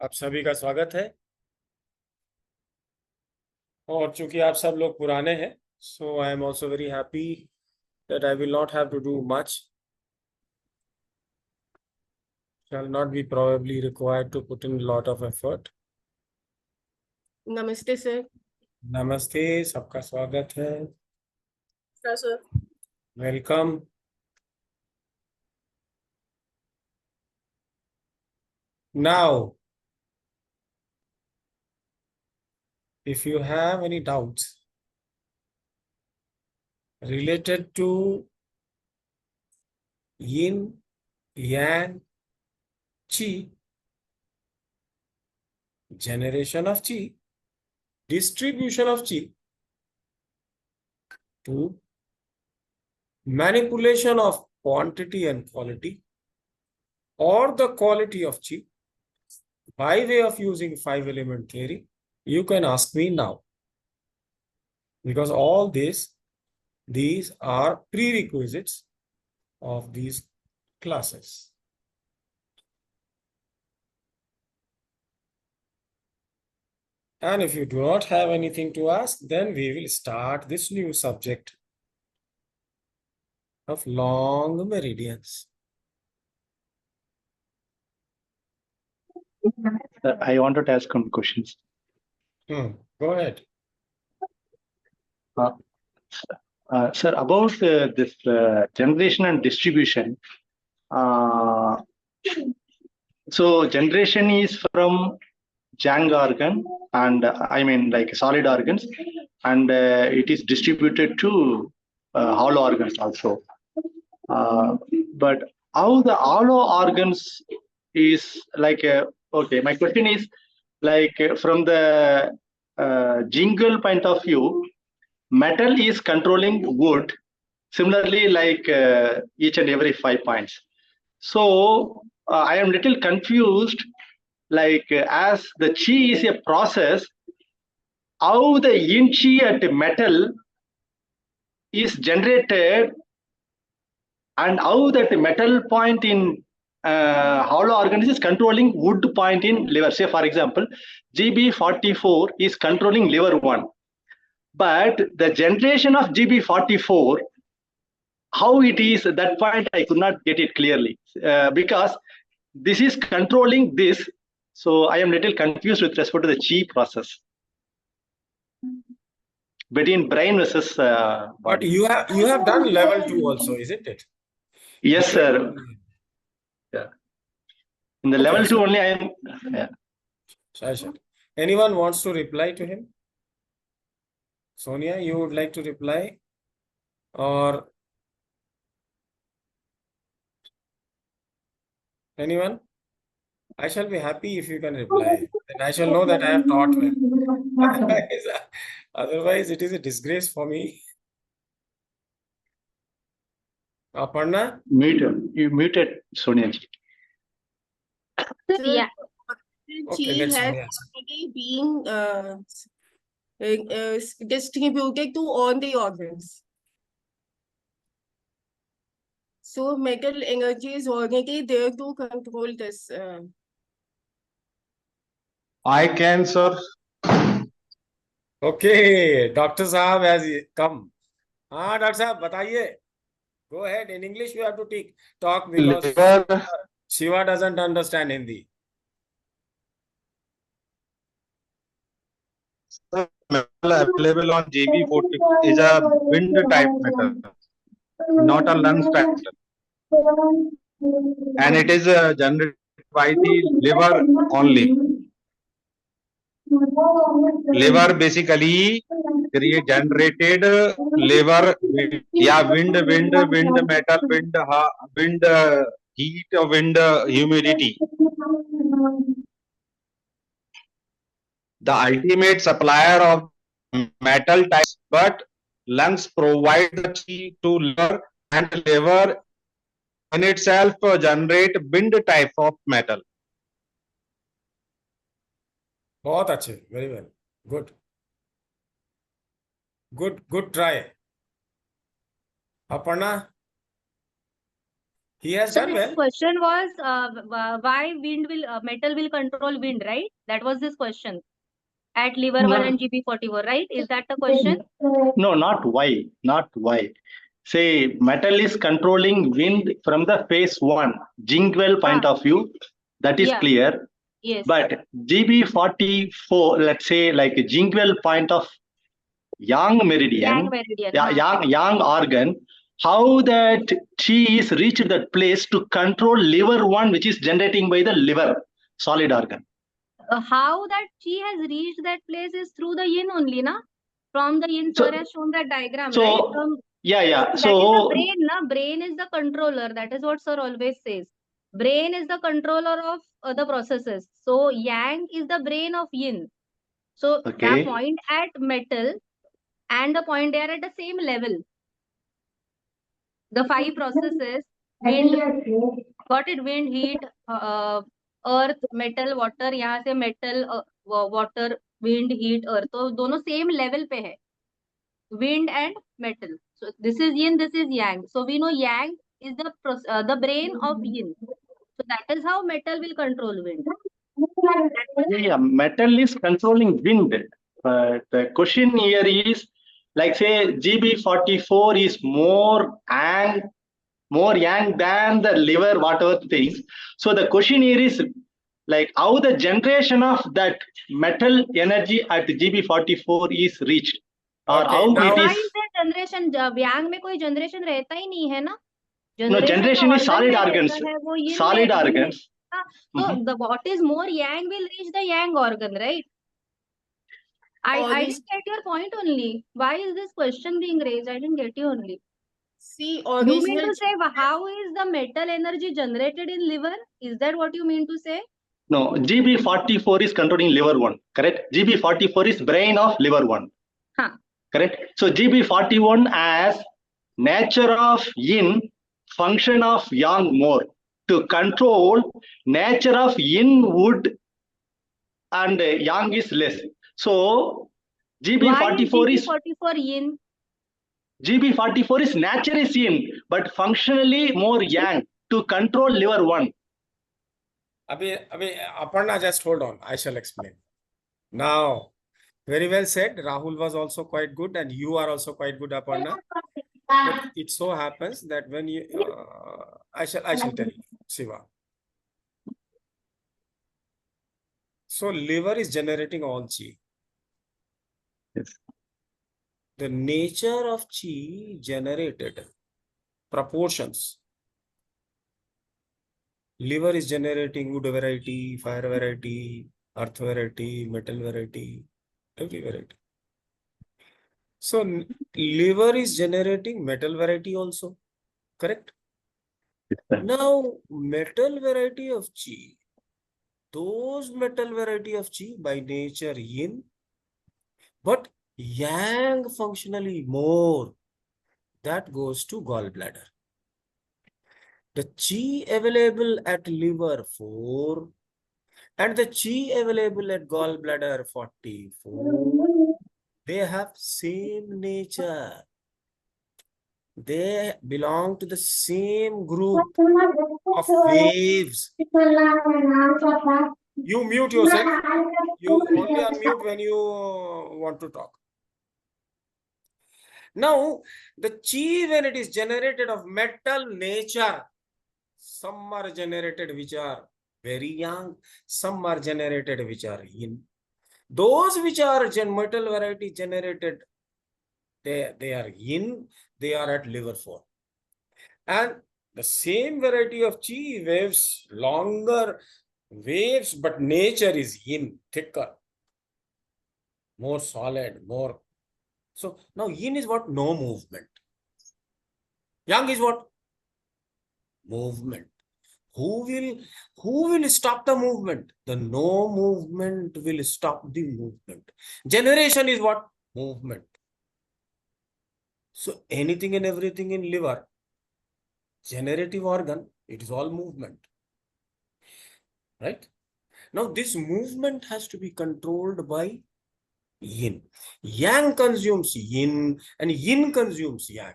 आप सभी का स्वागत है। और चूंकि आप सब लोग पुराने हैं, so I am also very happy that I will not have to do much, shall not be probably required to put in a lot of effort. नमस्ते सर। नमस्ते, सबका स्वागत है। Sir welcome. Now, if you have any doubts related to yin, yang, chi, generation of chi, distribution of chi, to manipulation of quantity and quality, or the quality of chi by way of using 5-element theory, you can ask me now. Because all these are prerequisites of these classes. And if you do not have anything to ask, then we will start this new subject of long meridians. I wanted to ask some questions. Go ahead. Sir, about this generation and distribution. So generation is from Jang organ, and I mean like solid organs, and it is distributed to hollow organs also. But how the hollow organs is like okay, my question is like from the jingle point of view, metal is controlling wood, similarly like each and every 5 points. So I am little confused, like as the chi is a process, how the yin chi at metal is generated, and how that metal point in hollow organism is controlling wood point in liver. Say for example, GB44 is controlling liver 1, but the generation of GB44, how it is, that point I could not get it clearly, because this is controlling this. So I am little confused with respect to the chi process between brain versus But body. you have done level 2 also, isn't it? Yes, sir. Yeah. In the level 2 only I am. Yeah. Anyone wants to reply to him? Sonia, you would like to reply? Or anyone? I shall be happy if you can reply. Then I shall know that I have taught well. Otherwise, it is a disgrace for me. Aparna? You muted Sonia ji. Yeah. Okay, Chi let's has go. already been distributed to all the organs. So metal energy is already there to control this. I can, sir. Okay, Dr. Saab has come. Dr. Saab, बताइए. Go ahead. In English, you have to talk because Liver, Shiva doesn't understand Hindi. metal available on JB40 is a wind type metal, not a lungs type metal. And it is generated by the liver only. Liver basically generated liver, wind, metal, wind, heat, wind, humidity. The ultimate supplier of metal types, but lungs provide the chi to liver, and liver in itself generate wind type of metal. बहुत अच्छे. Very well. Good try. Aparna? He has So done this well. question was why metal will control wind, right? That was this question at liver 1 and GB44, right? Is that the question? No, not why. Not why. Say metal is controlling wind from the phase 1, Jingwell point of view. That is Yeah. clear. Yes. But GB44, let's say like a Jingwell point of Yang meridian, Yang meridian. yang organ, how that chi is reached that place to control liver 1, which is generating by the liver, solid organ. How that chi has reached that place is through the yin only, na? From the yin, sir has shown that diagram, So, right? From, yeah. that is So, the brain, na? Brain is the controller. That is what sir always says. Brain is the controller of the processes. So, yang is the brain of yin. So, okay. the point at metal and the point they are at the same level. The 5 processes, wind, got it? Wind, heat, earth, metal, water. यहाँ से metal, water, wind, heat, earth. तो दोनों same level पे है. Wind and metal. So this is yin, this is yang. So we know yang is the brain of yin. So that is how metal will control wind. Yeah, metal is controlling wind. But the question here is, like say GB44 is more yang than the liver, whatever things. So the question here is like how the generation of that metal energy at GB44 is reached, or Okay, how now- it Why is. is there generation? yang में कोई generation रहता ही नहीं है ना? No, generation is solid organ organs. रहता है, वो yin Solid में, organs. So what is more yang will reach the yang organ, right? I didn't get your point only. Why is this question being raised? I didn't get you only. See, You mean original to say how is the metal energy generated in liver? Is that what you mean to say? No, GB44 is controlling liver 1, correct? GB44 is brain of liver 1. Huh. Correct? So GB41 as nature of yin, function of yang more. To control nature of yin wood and yang is less. So GB44 Why is GB44 yin? GB44 is nature is yin, but functionally more yang to control liver 1. Abhi, Aparna, just hold on. I shall explain. Now, very well said. Rahul was also quite good, and you are also quite good, Aparna. But it so happens that when you, I shall tell you, Siva. So liver is generating all chi. Yes. The nature of chi generated proportions. Liver is generating wood variety, fire variety, earth variety, metal variety, every variety. So liver is generating metal variety also, correct? Now, metal variety of chi, those metal variety of chi by nature yin, but yang functionally more, that goes to gallbladder. The chi available at liver 4 and the chi available at gallbladder 44, they have same nature. They belong to the same group of waves. You mute yourself. You only unmute when you want to talk. Now, the chi, when it is generated of metal nature, some are generated which are very young, some are generated which are yin. Those which are metal variety generated, they are yin, they are at liver 4. And the same variety of chi waves, longer waves, but nature is yin, thicker, more solid, more. So now yin is what? No movement. Yang is what? Movement. Who will stop the movement? The no movement will stop the movement. Generation is what? Movement. So anything and everything in liver, generative organ, it is all movement. Right? Now this movement has to be controlled by yin. Yang consumes yin and yin consumes yang.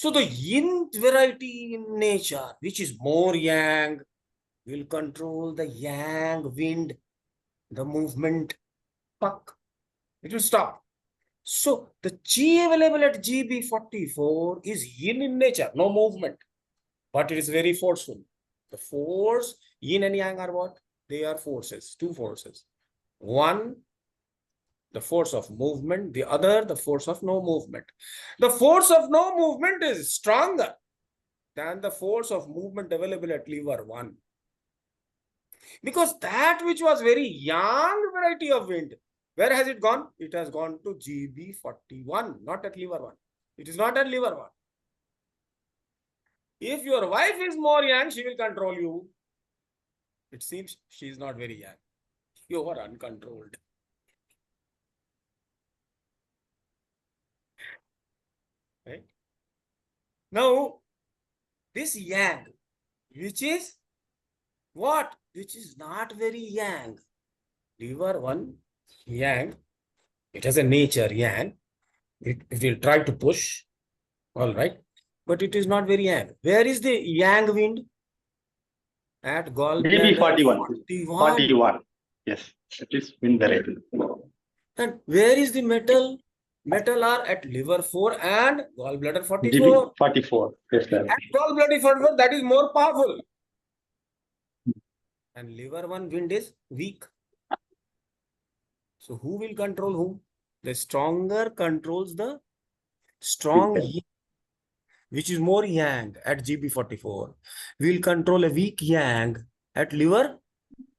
So the yin variety in nature, which is more yang, will control the yang wind, the movement. Puck. It will stop. So the chi available at GB44 is yin in nature, no movement, but it is very forceful. The force, yin and yang are what? They are forces, two forces. One, the force of movement, the other, the force of no movement. The force of no movement is stronger than the force of movement available at lever 1. Because that which was very young variety of wind, where has it gone? It has gone to GB41, not at lever 1. It is not at lever 1. If your wife is more young, she will control you. It seems she is not very young. You are uncontrolled. Right? Now, this yang, which is what? Which is not very yang. Lever 1, yang. It has a nature, yang. It will try to push. All right. But it is not very yang. Where is the yang wind? At gallbladder 41. Yes, it is wind variety. And where is the metal? Metal are at liver 4 and gallbladder 44. 44. Yes, sir. At gallbladder 44, that is more powerful. And liver 1 wind is weak. So who will control whom? The stronger controls the strong yin, which is more yang at GB44. Will control a weak yang at liver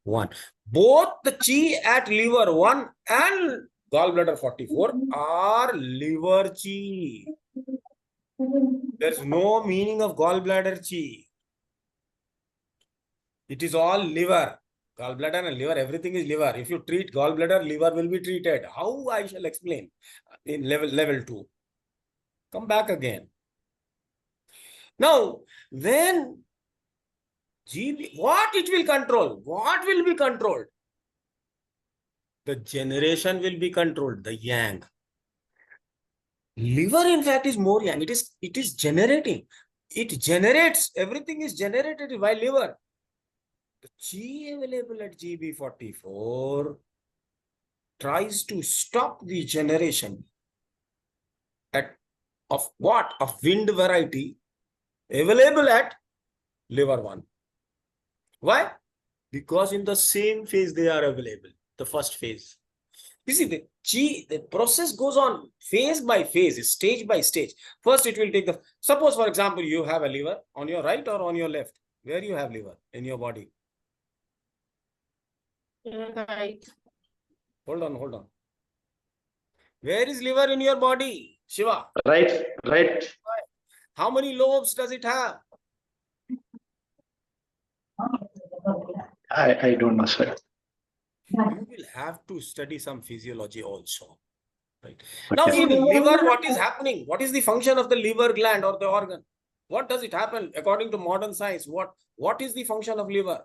1. Both the chi at liver 1 and gallbladder 44 are liver chi. There's no meaning of gallbladder chi. It is all liver. Gallbladder and liver, everything is liver. If you treat gallbladder, liver will be treated. How I shall explain in level 2. Come back again. Now, when GB, what it will control? What will be controlled? The generation will be controlled, the yang. Liver, in fact, is more yang. It is generating. It generates. Everything is generated by liver. The chi available at GB44 tries to stop the generation of what? Of wind variety available at liver 1. Why? Because in the same phase they are available, the first phase. You see, the process goes on phase by phase, stage by stage. First, it will take the, suppose for example, you have a liver on your right or on your left. Where you have liver in your body? Right. Hold on. Where is liver in your body, Shiva? Right. How many lobes does it have? I don't know, sir. You will have to study some physiology also. Right. Now, in liver, what is happening? What is the function of the liver gland or the organ? What does it happen according to modern science? What is the function of liver?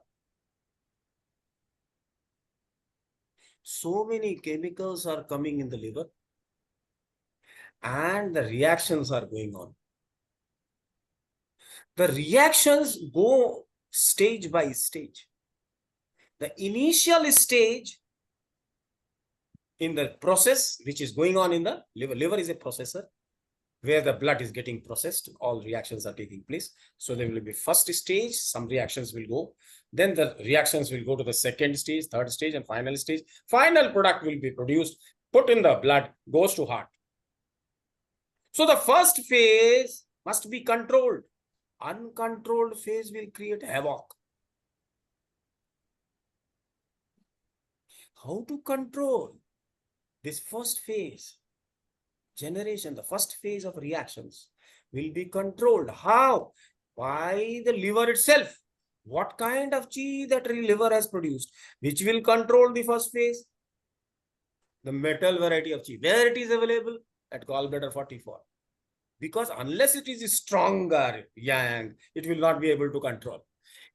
So many chemicals are coming in the liver and the reactions are going on. The reactions go stage by stage. The initial stage in the process, which is going on in the liver. Liver is a processor where the blood is getting processed. All reactions are taking place. So there will be first stage, some reactions will go. Then the reactions will go to the second stage, third stage, and final stage. Final product will be produced, put in the blood, goes to heart. So the first phase must be controlled. Uncontrolled phase will create havoc. How to control this first phase? Generation, the first phase of reactions will be controlled. How? By the liver itself. What kind of chi that liver has produced, which will control the first phase? The metal variety of chi. Where it is available? At gallbladder 44. Because unless it is stronger yang, it will not be able to control.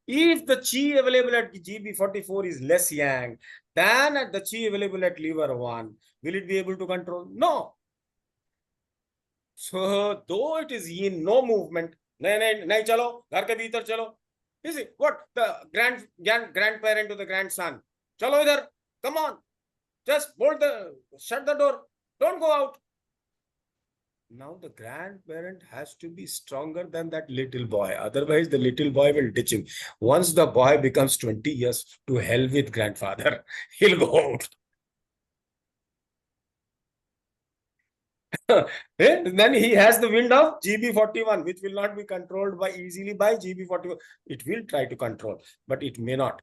If the chi available at GB44 is less yang than at the chi available at liver 1, will it be able to control? No. So though it is yin, no movement. नहीं चलो, घर के भीतर चलो. You see what the grandparent to the grandson. चलो इधर, come on, just shut the door, don't go out. Now the grandparent has to be stronger than that little boy. Otherwise, the little boy will ditch him. Once the boy becomes 20 years, to hell with grandfather, he'll go out. Then he has the wind of GB41, which will not be controlled easily by GB41. It will try to control, but it may not.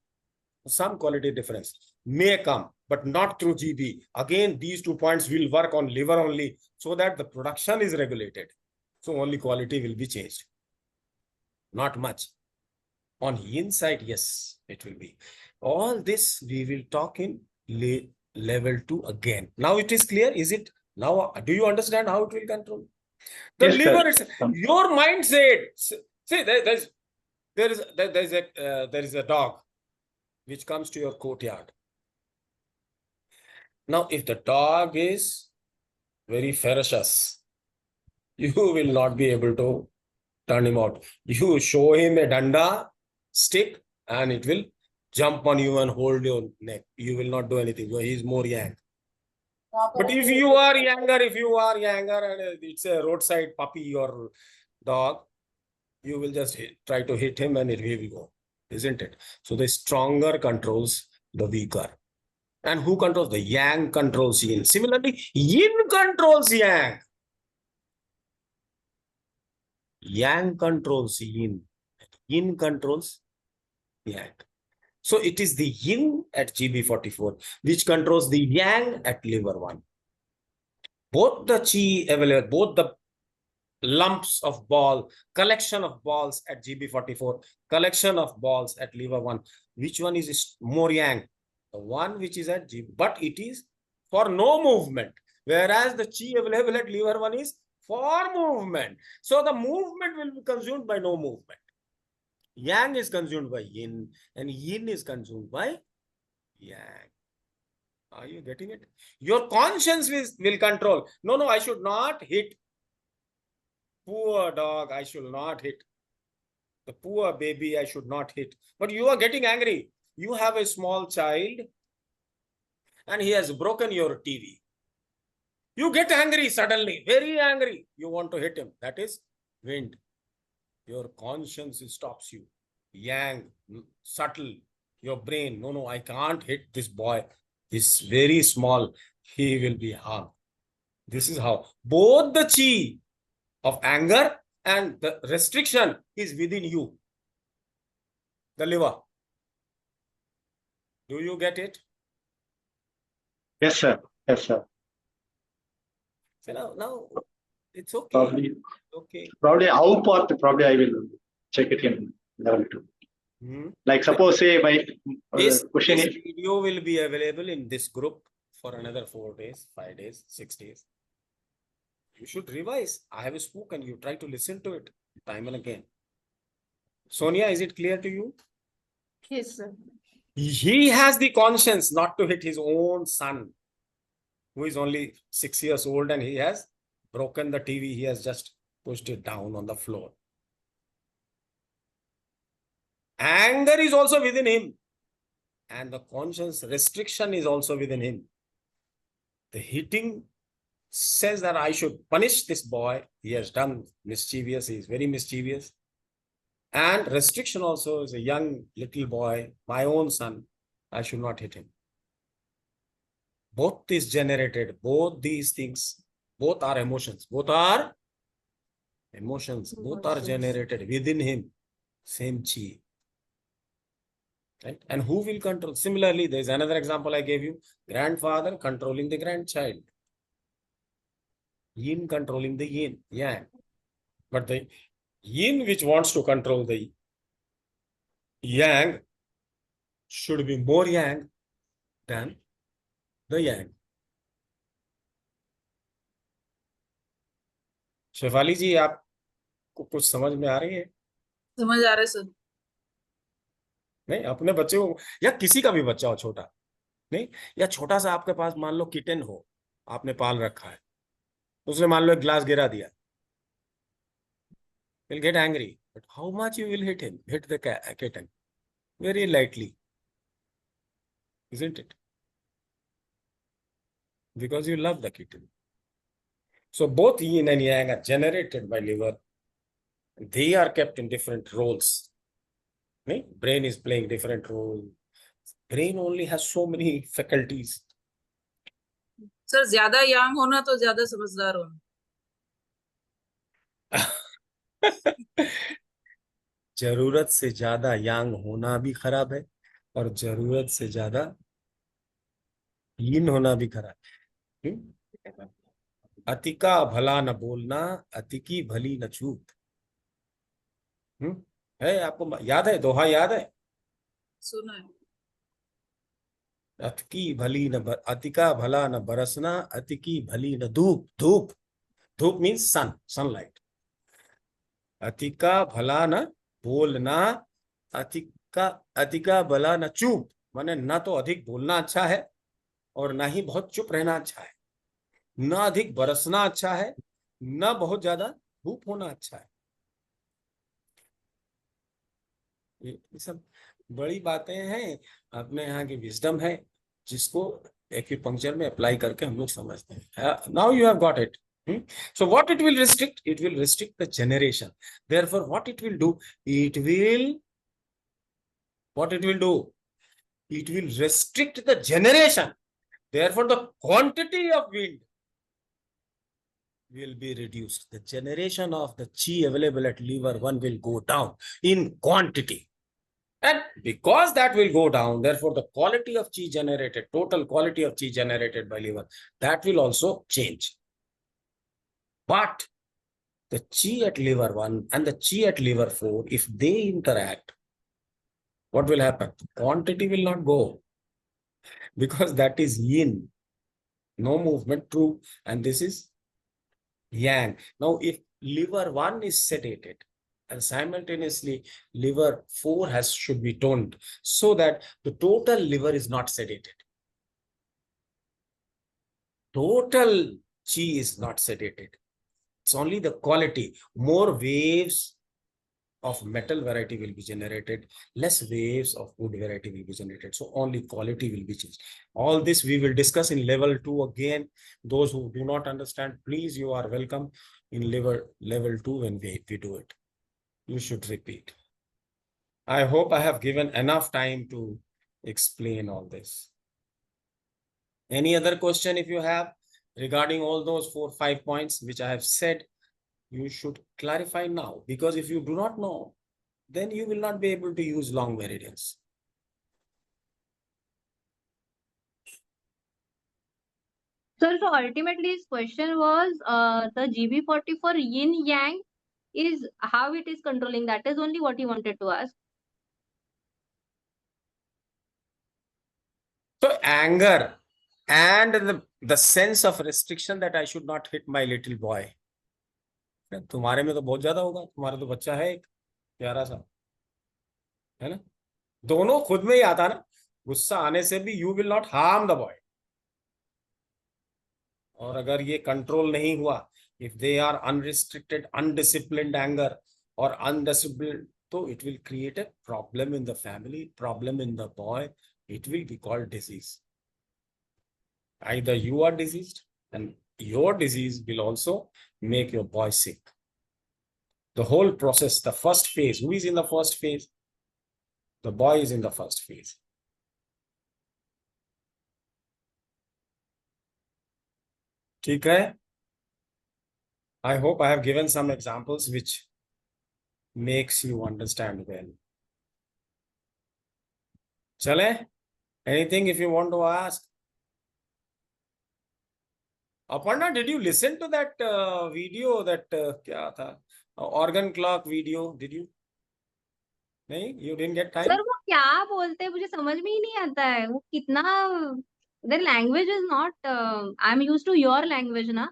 Some quality difference may come, but not through GB. Again, these 2 points will work on liver only, so that the production is regulated. So only quality will be changed. Not much. On yin side, yes, it will be. All this we will talk in level 2 again. Now it is clear, is it? Now, do you understand how it will control? The Yes, liver sir. is your mindset. See, there is a dog which comes to your courtyard. Now, if the dog is very ferocious, you will not be able to turn him out. You show him a danda stick and it will jump on you and hold your neck. You will not do anything. He is more yang. But if you are younger and it's a roadside puppy or dog, you will just try to hit him and he will go, isn't it? So the stronger controls the weaker. And who controls? The yang controls yin. Similarly, yin controls yang. Yang controls yin. Yin controls yang. So it is the yin at GB44, which controls the yang at liver 1. Both the chi available, both the lumps of ball, collection of balls at GB44, collection of balls at liver 1. Which one is more yang? The one which is at GB, but it is for no movement. Whereas the chi available at liver 1 is for movement. So the movement will be consumed by no movement. Yang is consumed by yin and yin is consumed by yang. Are you getting it? Your conscience will control. No, I should not hit. Poor dog, I should not hit. The poor baby, I should not hit. But you are getting angry. You have a small child and he has broken your TV. You get angry suddenly, very angry. You want to hit him. That is wind. Your conscience stops you. Yang, subtle. Your brain, no, I can't hit this boy. He's very small. He will be harmed. This is how both the chi of anger and the restriction is within you. The liver. Do you get it? Yes, sir. Yes, sir. So now it's okay. Probably, Okay. how part, probably I will check it in level 2. Like suppose say my question This is, video will be available in this group for another 4 days, 5 days, 6 days. You should revise. I have spoken. You try to listen to it time and again. Sonia, is it clear to you? Yes, sir. He has the conscience not to hit his own son, who is only 6 years old, and he has broken the TV. He has just pushed it down on the floor. Anger is also within him. And the conscience restriction is also within him. The hitting says that I should punish this boy. He has done mischievous. He is very mischievous. And restriction also is a young little boy, my own son. I should not hit him. Both is generated. Both these things, both are emotions. Both are emotions. Both are generated within him. Same chi. Right? And who will control? Similarly, there is another example I gave you. Grandfather controlling the grandchild. Yin controlling the yin, yang. But the yin which wants to control the yang should be more yang than the yang. Shefali जी, आपको कुछ समझ में आ रही है? समझ आ रहा है sir. नहीं, अपने बच्चे को या किसी का भी बच्चा हो छोटा, नहीं, या छोटा सा आपके पास मान लो किटन हो, आपने पाल रखा है, उसने मान लो एक ग्लास गिरा दिया, He'll get angry. But how much you will hit him? Hit the kitten. Very lightly. Isn't it? Because you love the kitten. So both yin and yang are generated by liver. They are kept in different roles. Right? Brain is playing different role. Brain only has so many faculties. Sir ज्यादा यांग होना तो ज्यादा समझदार होना. जरूरत से ज्यादा यांग होना भी खराब है और जरूरत से ज्यादा यिन होना भी खराब है. अति का भला न बोलना, अति की भली न चूक. है आपको याद है? दोहा याद है? सुना है. अति की भली न अति का भला न बरसना, अति की भली न धूप. धूप, धूप मीन्स सन, सनलाइट. अति का भला न बोलना, अति का भला न चुप. माने ना तो अधिक बोलना अच्छा है और ना ही बहुत चुप रहना अच्छा है. ना अधिक बरसना अच्छा है, ना बहुत ज्यादा धूप होना अच्छा है. ये सब बड़ी बातें हैं, अपने यहाँ की विजडम है, जिसको एक्यूपंक्चर में अप्लाई करके हम लोग समझते हैं. Now you have got it. So what it will restrict? It will restrict the generation. Therefore, what it will do? It will do? It will restrict the generation. Therefore, the quantity of wind will be reduced. The generation of the chi available at liver 1 will go down in quantity. And because that will go down, therefore, the quality of chi generated, total quality of chi generated by liver, that will also change. But the chi at liver 1 and the chi at liver 4, if they interact, what will happen? Quantity will not go, because that is yin, no movement, true, and this is yang. Now, if liver 1 is sedated and simultaneously liver 4 should be toned, so that the total liver is not sedated. Total chi is not sedated. It's only the quality. More waves of metal variety will be generated, less waves of wood variety will be generated. So only quality will be changed. All this we will discuss in level 2 again. Those who do not understand, please, you are welcome in level 2 when we do it. You should repeat. I hope I have given enough time to explain all this. Any other question if you have regarding all those 4-5 points which I have said? You should clarify now, because if you do not know, then you will not be able to use long meridians. Sir, so ultimately his question was the GB40 for yin yang is how it is controlling. That is only what he wanted to ask. So anger and the sense of restriction that I should not hit my little boy. तुम्हारे में तो बहुत ज्यादा होगा, तुम्हारा तो बच्चा है एक प्यारा सा, है ना? दोनों खुद में ही आता ना. गुस्सा आने से भी you will not harm the boy. और अगर ये कंट्रोल नहीं हुआ, if they are unrestricted, undisciplined anger or undisciplined, so it will create a problem in the family, problem in the boy. It will be called disease. Either you are diseased, and your disease will also make your boy sick. The whole process, the first phase, who is in the first phase? The boy is in the first phase. ठीक है? I hope I have given some examples which makes you understand well. Chale? Anything if you want to ask? Aparna, did you listen to that video, that क्या था? Organ clock video? Did you? नहीं, you didn't get time? Sir वो क्या बोलते हैं मुझे समझ में ही नहीं आता है. वो कितना their language is not I'm used to your language ना.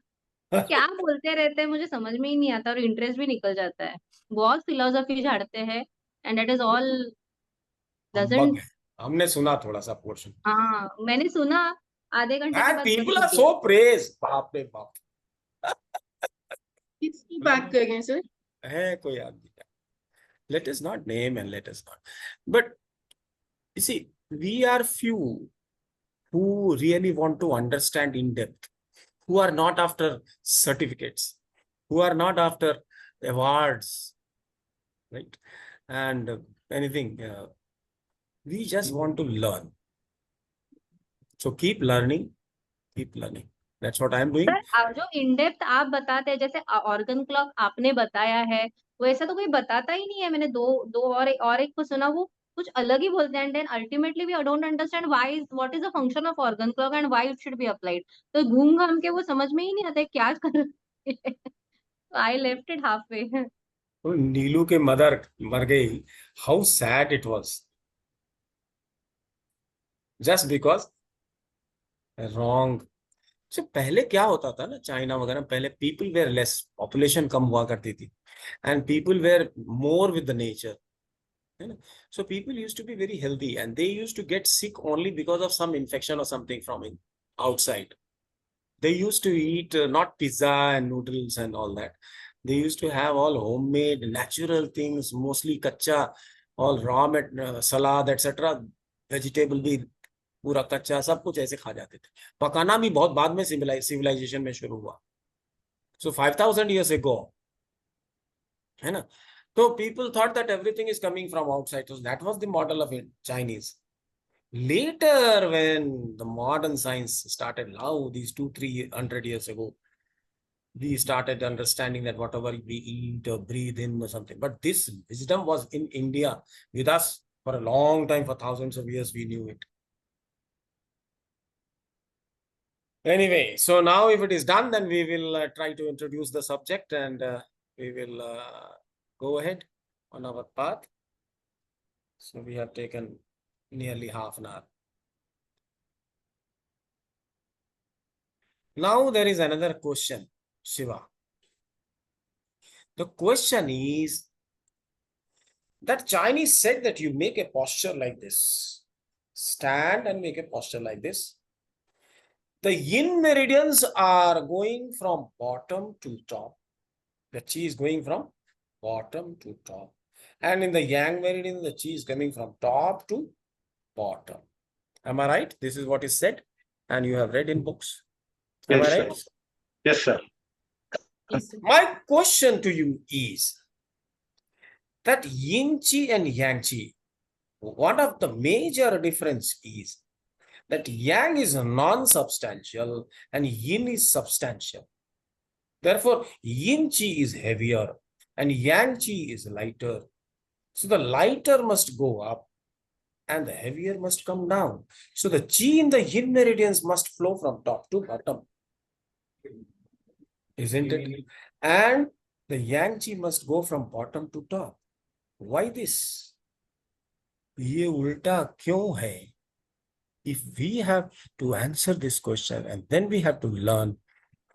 क्या बोलते रहते हैं मुझे समझ में ही नहीं आता और इंटरेस्ट भी निकल जाता है. बहुत फिलोसफी झाड़ते हैं and that is all doesn't. हमने सुना थोड़ा सा पोर्शन. हाँ मैंने सुना आधे घंटे के And बाद people are so praised. बाप रे बाप. किसकी बात कर रहे हैं सर? है कोई आदमी. Let us not name and let us not. But you see, we are few who really want to understand in depth, who are not after certificates, who are not after awards, right? And anything. We just want to learn. So keep learning, keep learning. That's what I'm doing. Sir जो in depth आप बताते हैं, जैसे organ clock आपने बताया है, वैसा तो कोई बताता ही नहीं है. मैंने दो और एक को सुना, वो कुछ अलग ही बोलते हैं. And ultimately we don't understand what is the function of organ clock and why it should be applied. तो घूम घाम के वो समझ में ही नहीं आता है क्या कर रहे हैं. I left it halfway. तो नीलू के मदर मर गई. How sad it was. Just because wrong. तो पहले क्या होता था ना, चाइना वगैरह, पहले पीपल वेयर लेस, पॉपुलेशन कम हुआ करती थी, and people were more with the nature, है ना. So people used to be very healthy and they used to get sick only because of some infection और something from outside. They used to eat not pizza and noodles and all that. They used to have all homemade natural things, mostly kacha, all raw salad, etc. Vegetable भी पूरा कच्चा, सब कुछ ऐसे खा जाते थे. पकाना भी बहुत बाद में सिविलाइजेशन में शुरू हुआ. So 5,000 years ago, है ना. So people thought that everything is coming from outside. So that was the model of it, Chinese. Later, when the modern science started, now these 200-300 years ago, we started understanding that whatever we eat or breathe in or something. But this wisdom was in India with us for a long time, for thousands of years, we knew it. Anyway, so now if it is done, then we will try to introduce the subject and we will go ahead on our path. So we have taken nearly half an hour. Now there is another question, Shiva. The question is that Chinese said that you make a posture like this. Stand and make a posture like this. The yin meridians are going from bottom to top. The chi is going from bottom to top. And in the yang meridian, the chi is coming from top to bottom. Am I right? This is what is said and you have read in books. Am Yes, I sir. right? Yes, sir. Yes, sir. My question to you is that yin chi and yang chi, one of the major difference is that yang is non-substantial and yin is substantial. Therefore, yin chi is heavier and yang chi is lighter. So the lighter must go up and the heavier must come down. So the chi in the yin meridians must flow from top to bottom. Isn't it? And the yang chi must go from bottom to top. Why this? ये उल्टा क्यों है? If we have to answer this question and then we have to learn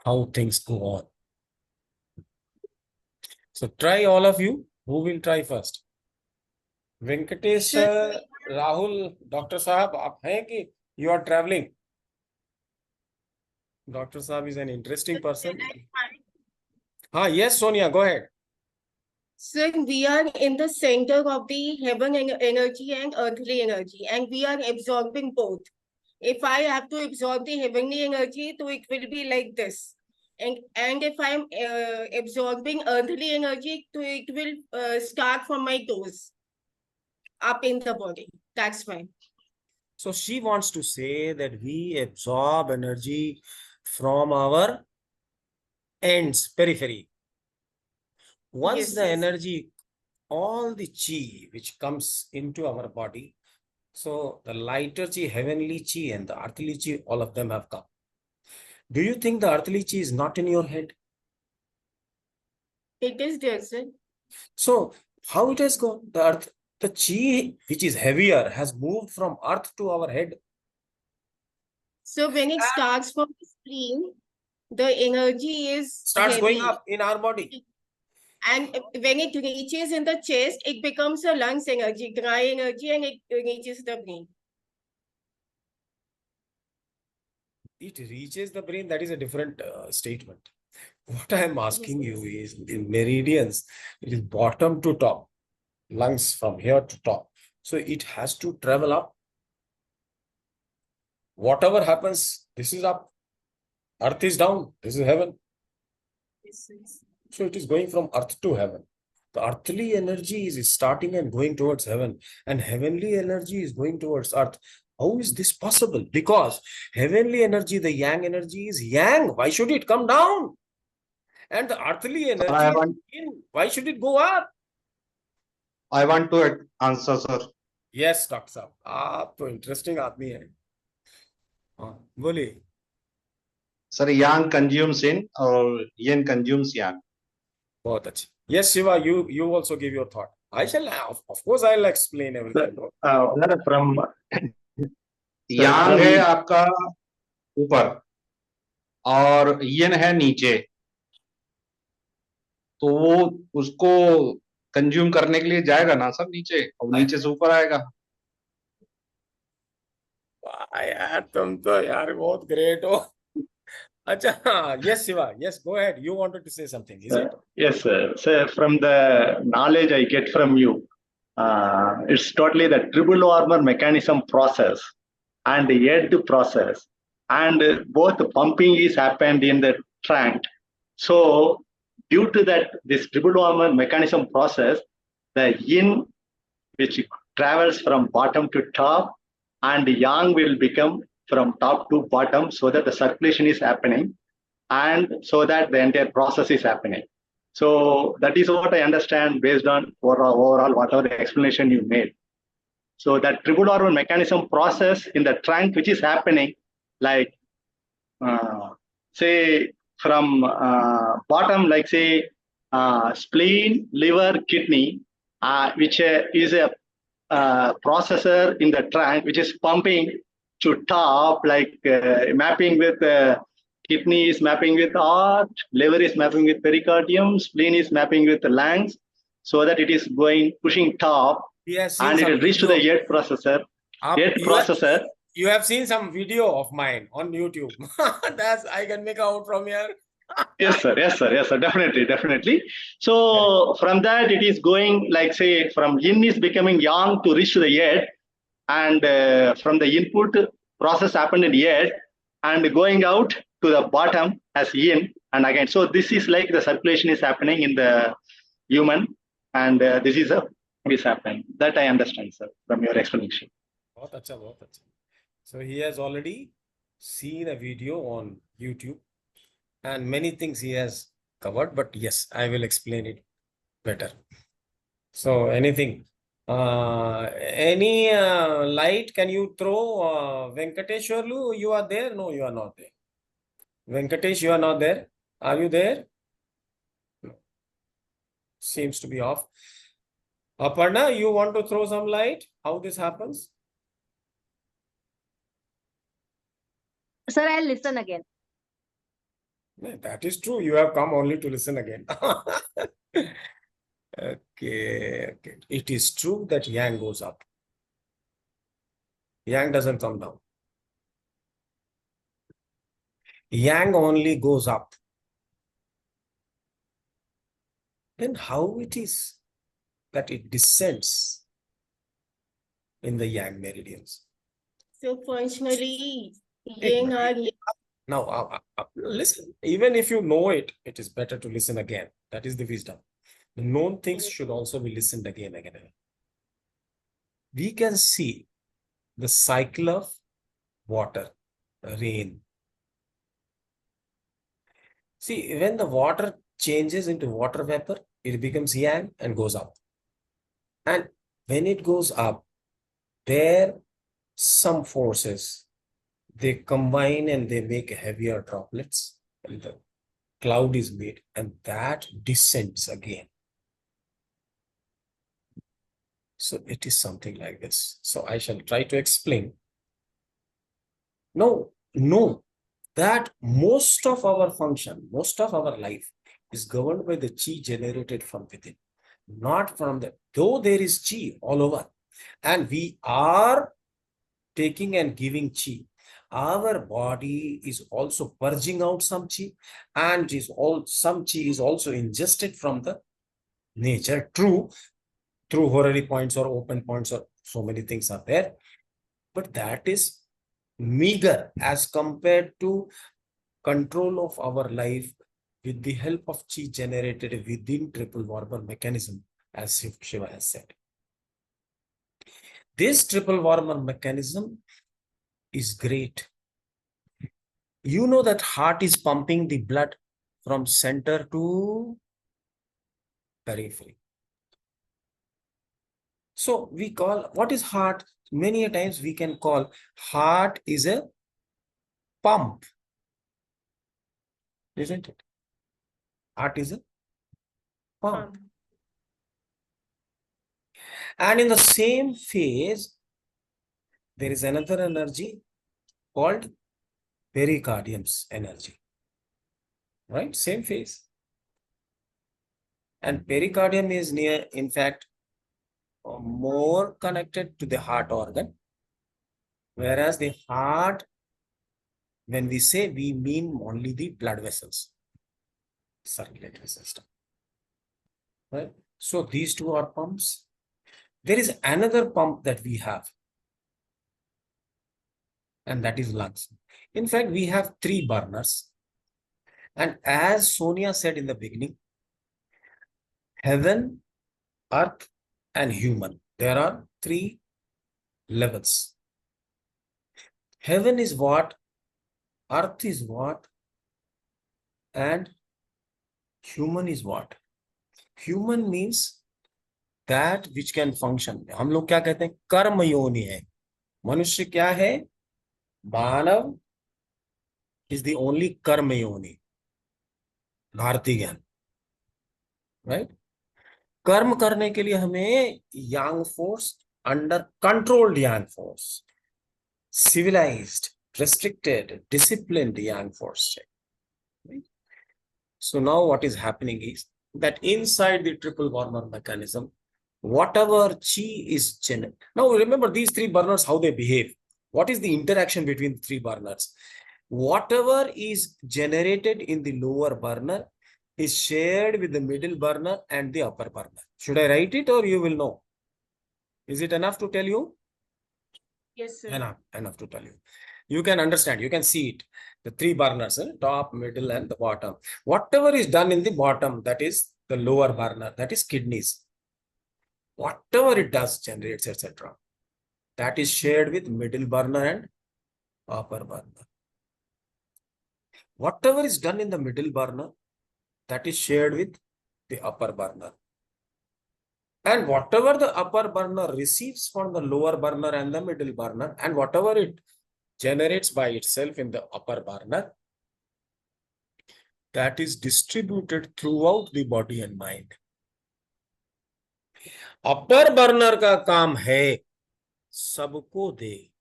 how things go on. So try all of you. Who will try first? Venkatesh, Sir. Rahul, Dr. Saab, आप हैं कि you are traveling? Dr. Saab is an interesting person. Yes, Sonia, go ahead. Sir, we are in the center of the heaven energy and earthly energy, and we are absorbing both. If I have to absorb the heavenly energy, so it will be like this. And if I'm absorbing earthly energy, so it will start from my toes up in the body. That's fine. So she wants to say that we absorb energy from our ends, periphery. Once Yes, the yes. energy, all the chi which comes into our body, so the lighter chi, heavenly chi and the earthly chi, all of them have come. Do you think the earthly chi is not in your head? It is there, sir. So how it has gone? The chi which is heavier has moved from earth to our head. So when it starts from the spleen, the energy is Starts heavy. going up in our body. And when it reaches in the chest, it becomes a lungs energy, dry energy, and it reaches the brain. It reaches the brain. That is a different statement. What I am asking you is, in meridians, it is bottom to top, lungs from here to top. So it has to travel up. Whatever happens, this is up. Earth is down. This is heaven. So it is going from earth to heaven. The earthly energy is starting and going towards heaven, and heavenly energy is going towards earth. How is this possible? Because heavenly energy, the yang energy, is yang. Why should it come down? And the earthly energy is yin. Why should it go up? I want to answer, sir. Yes, Dr. साहब, आप तो interesting आदमी हैं. हाँ, बोलिए. Sir, yang consumes yin or yin consumes yang. बहुत अच्छे. Yes, Shiva, you also give your thought. I shall, of course, I'll explain everything. From yang है आपका ऊपर और yin है नीचे, तो वो उसको कंज्यूम करने के लिए जाएगा ना सर नीचे, और नीचे से ऊपर आएगा. यार तुम तो यार बहुत ग्रेट हो. अच्छा, yes, Shiva, yes, go ahead. You wanted to say something, is it? Yes, sir. So from the knowledge I get from you, it's totally the triple armor mechanism process and the head process, and both pumping is happened in the trunk. So due to that, this triple armor mechanism process, the yin which travels from bottom to top, and yang will become from top to bottom, so that the circulation is happening, and so that the entire process is happening. So that is what I understand based on overall whatever the explanation you made. So that triple organ mechanism process in the trunk, which is happening, like say from bottom, like say spleen, liver, kidney, which is a processor in the trunk, which is pumping to top, like mapping with kidney is mapping with heart, liver is mapping with pericardium, spleen is mapping with the lungs, so that it is going pushing top, and it will reach to the head processor. You have seen some video of mine on YouTube. That's I can make out from here. Yes, sir. Yes, sir. Yes, sir. Definitely, definitely. So from that, it is going like say from yin is becoming yang to reach to the head, and from the input process happened in head and going out to the bottom as yin, and again. So this is like the circulation is happening in the human, and this is happening. That I understand, sir, from your explanation. बहुत अच्छा, बहुत अच्छा. So he has already seen a video on YouTube, and many things he has covered, but yes, I will explain it better. So anything, any light can you throw? Venkateshwarlu, you are there? No, you are not there. Venkatesh, you are not there. Are you there? No. Seems to be off. Aparna, you want to throw some light? How this happens? Sir, I'll listen again. Yeah, that is true. You have come only to listen again. Okay. It is true that yang goes up. Yang doesn't come down. Yang only goes up. Then how it is that it descends in the yang meridians? So functionally, yin or yang. Now, listen, even if you know it, it is better to listen again. That is the wisdom. The known things should also be listened again. We can see the cycle of water, rain. See, when the water changes into water vapor, it becomes yang and goes up. And when it goes up, there some forces, they combine and they make heavier droplets, and the cloud is made, and that descends again. So it is something like this. So I shall try to explain. No, that most of our function, most of our life is governed by the chi generated from within, not from the, though there is chi all over, and we are taking and giving chi. our body is also purging out some chi, and some chi is also ingested from the nature. True, through horary points or open points, or so many things are there, but that is meager as compared to control of our life with the help of chi generated within triple warmer mechanism, as Shiva has said. This triple warmer mechanism is great. You know that heart is pumping the blood from center to periphery. So we call, what is heart? Many a times we can call heart is a pump, isn't it? Heart is a pump. And in the same phase, there is another energy called pericardium's energy, right? Same phase. And pericardium is near, in fact, more connected to the heart organ, whereas the heart, when we say, we mean only the blood vessels, circulatory system, right? So these two are pumps. There is another pump that we have, and that is lungs. In fact, we have 3 burners. And as Sonia said in the beginning, heaven, earth, and human, there are 3 levels. Heaven is what, earth is what, and human is what? Human means that which can function. हम लोग क्या कहते हैं? कर्म योनि है. मनुष्य क्या है? मानव is the only कर्म योनि. भारतीय ज्ञान, right? कर्म करने के लिए हमें yang force, under controlled yang force, civilized, restricted, disciplined yang force. Right? So now what is happening is that inside the triple warmer mechanism, whatever chi is generated. Now remember these 3 burners, how they behave. What is the interaction between the 3 burners? Whatever is generated in the lower burner is shared with the middle burner and the upper burner. Should I write it, or you will know? Is it enough to tell you? Yes, sir. Enough to tell you. You can understand, you can see it. The 3 burners, top, middle, and the bottom. Whatever is done in the bottom, that is the lower burner, that is kidneys. Whatever it does, generates, etc., that is shared with middle burner and upper burner. Whatever is done in the middle burner, that is shared with the upper burner. And whatever the upper burner receives from the lower burner and the middle burner, and whatever it generates by itself in the upper burner, that is distributed throughout the body and mind. Upper burner का काम है सबको दे,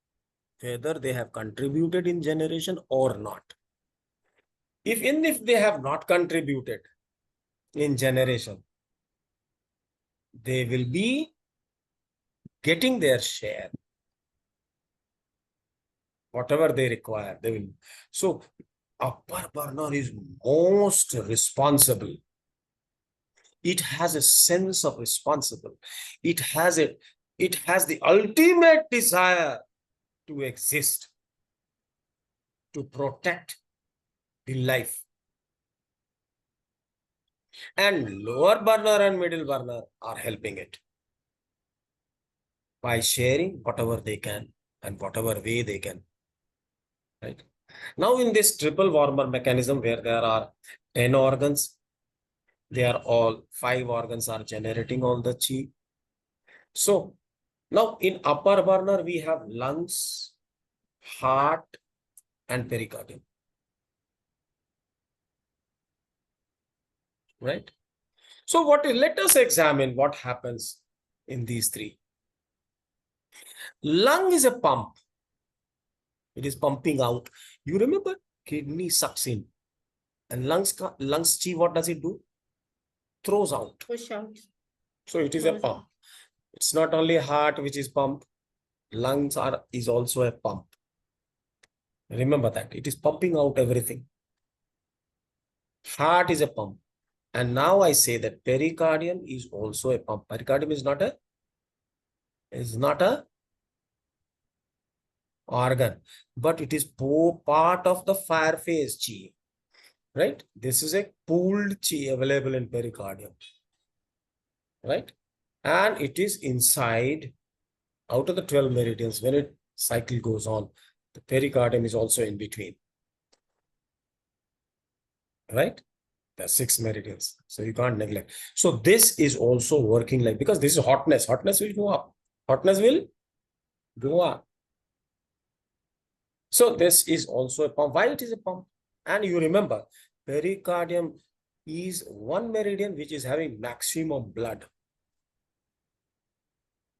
whether they have contributed in generation or not. Even if they have not contributed in generation, they will be getting their share. Whatever they require, they will. So upper burner is most responsible. It has a sense of responsibility. It has the ultimate desire to exist, to protect the life. And lower burner and middle burner are helping it by sharing whatever they can and whatever way they can. Right? Now in this triple warmer mechanism, where there are 10 organs, they are all 5 organs are generating all the chi. So now in upper burner, we have lungs, heart, and pericardium. Right? So let us examine what happens in these 3. Lung is a pump. It is pumping out. You remember, kidney sucks in, and lungs chi, what does it do? Throws out. Push out. So it is a pump. It's not only heart which is pump. Lungs is also a pump. Remember that. It is pumping out everything. Heart is a pump. And now I say that pericardium is also a pump. Pericardium is not a organ, but it is part of the fire phase chi. Right? This is a pooled chi available in pericardium. Right? And it is inside, out of the 12 meridians, when it cycle goes on, the pericardium is also in between. Right? There are 6 meridians. So you can't neglect. So this is also working like, because this is hotness. Hotness will go up. Hotness will go up. So this is also a pump. Why it is a pump? And you remember, pericardium is one meridian which is having maximum blood.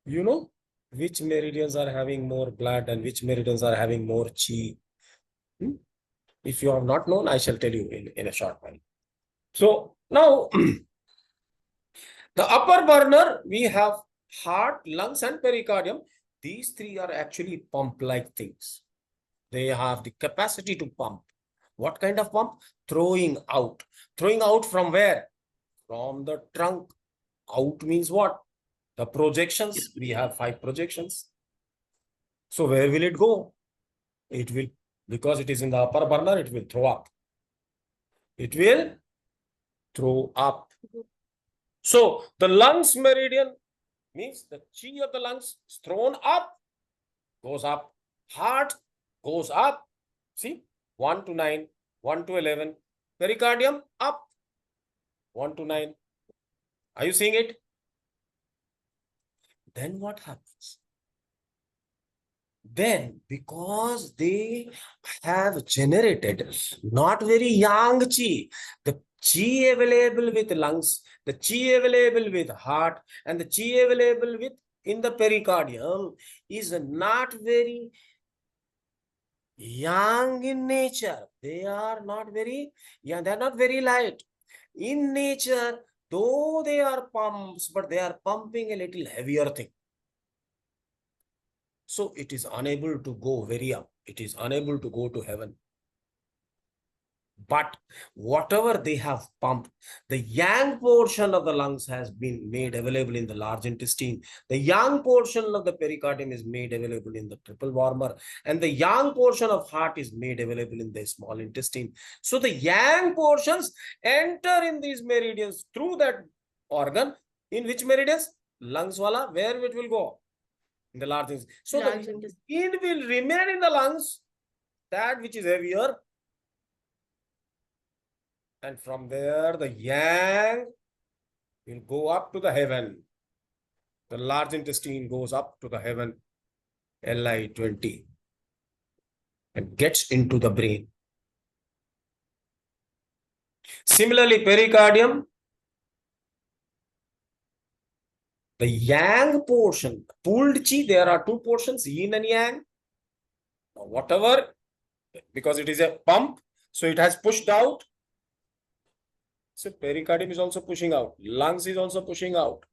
You know which meridians are having more blood and which meridians are having more chi. If you have not known, I shall tell you in a short while. So now, the upper burner, we have heart, lungs, and pericardium. These three are actually pump-like things. They have the capacity to pump. What kind of pump? Throwing out. Throwing out from where? From the trunk. Out means what? The projections. We have 5 projections. So where will it go? It will, because it is in the upper burner, it will throw up. It will throw up. So the lungs meridian means the chi of the lungs is thrown up, goes up. Heart goes up. See, 1 to 9, 1 to 11. Pericardium up, 1 to 9. Are you seeing it? Then what happens? Then, because they have generated not very young chi, the chi available with lungs, the chi available with heart, and the chi available with in the pericardium is not very young in nature. They are not very young, they are not very light. In nature, though they are pumps, but they are pumping a little heavier thing. So it is unable to go very up. It is unable to go to heaven. But whatever they have pumped, the yang portion of the lungs has been made available in the large intestine. The yang portion of the pericardium is made available in the triple warmer. And the yang portion of heart is made available in the small intestine. So the yang portions enter in these meridians through that organ. In which meridians? Lungs wala, where it will go? In the large intestine. So Large the intestine. it will remain in the lungs, that which is heavier. And from there, the yang will go up to the heaven. The large intestine goes up to the heaven, Li20, and gets into the brain. Similarly, pericardium, the yang portion, pooled chi, there are 2 portions, yin and yang. Whatever, because it is a pump, so it has pushed out. So pericardium is also pushing out, lungs is also pushing out,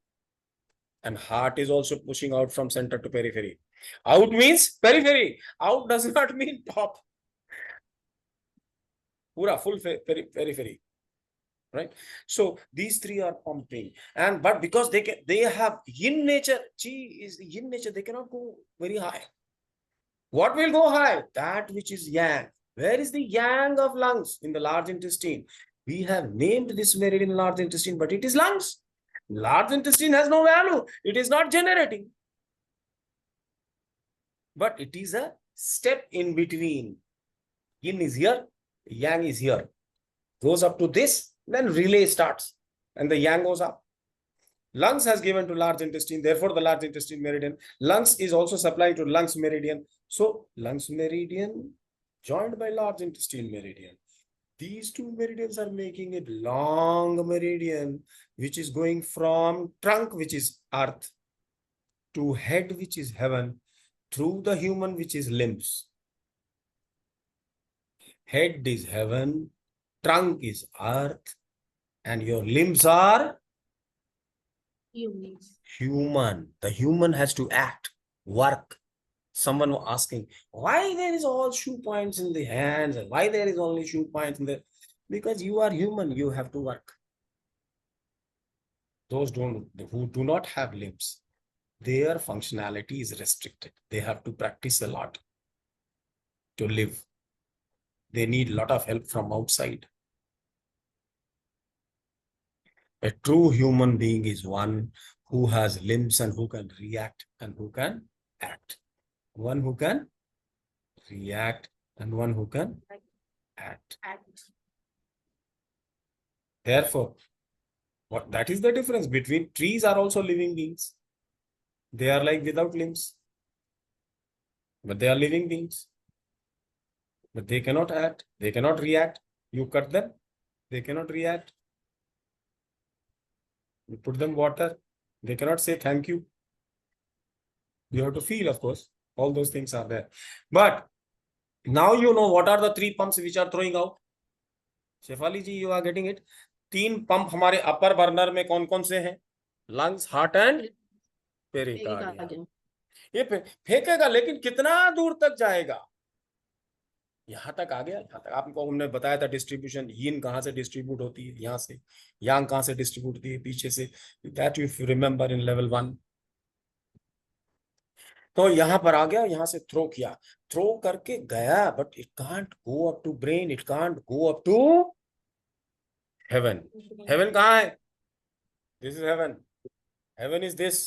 and heart is also pushing out from center to periphery. Out means periphery. Out does not mean top. Pura full periphery. Right? So these 3 are pumping, and but because they have yin nature, chi is yin nature, they cannot go very high. What will go high? That which is yang. Where is the yang of lungs? In the large intestine. We have named this meridian large intestine, but it is lungs. Large intestine has no value. It is not generating. But it is a step in between. Yin is here, yang is here. Goes up to this, then relay starts, and the yang goes up. Lungs has given to large intestine, therefore the large intestine meridian. Lungs is also supplying to lungs meridian. So lungs meridian joined by large intestine meridian. These 2 meridians are making a long meridian, which is going from trunk, which is earth, to head, which is heaven, through the human, which is limbs. Head is heaven, trunk is earth, and your limbs are Humans. human. The human has to act, work, Someone was asking, why there is all shoe points in the hands and why there is only shoe points in the... Because you are human, you have to work. Those who do not have limbs, their functionality is restricted. They have to practice a lot to live. They need a lot of help from outside. A true human being is one who has limbs and who can react and who can act. One who can react and one who can act. Therefore, that is the difference between trees are also living beings. They are like without limbs, but they are living beings. But they cannot act, they cannot react. You cut them, they cannot react. You put them water, they cannot say thank you. You have to feel, of course. All those things are there. But now you know what are the 3 pumps which are throwing out. Shefali ji, you are getting it. 3 pump हमारे upper burner में कौन-कौन से हैं? Lungs, heart and pericardium. ये फेंकेगा, लेकिन कितना दूर तक जाएगा? यहाँ तक आ गया, यहाँ तक आपको हमने बताया था डिस्ट्रीब्यूशन. यीन कहाँ से डिस्ट्रीब्यूट होती है? यहाँ से. यांग कहाँ से डिस्ट्रीब्यूट होती है? पीछे से. That you remember in level 1. तो यहाँ पर आ गया, यहाँ से थ्रो किया, थ्रो करके गया, but it can't go up to brain, it can't go up to heaven. Heaven कहाँ है? This is heaven. Heaven is this,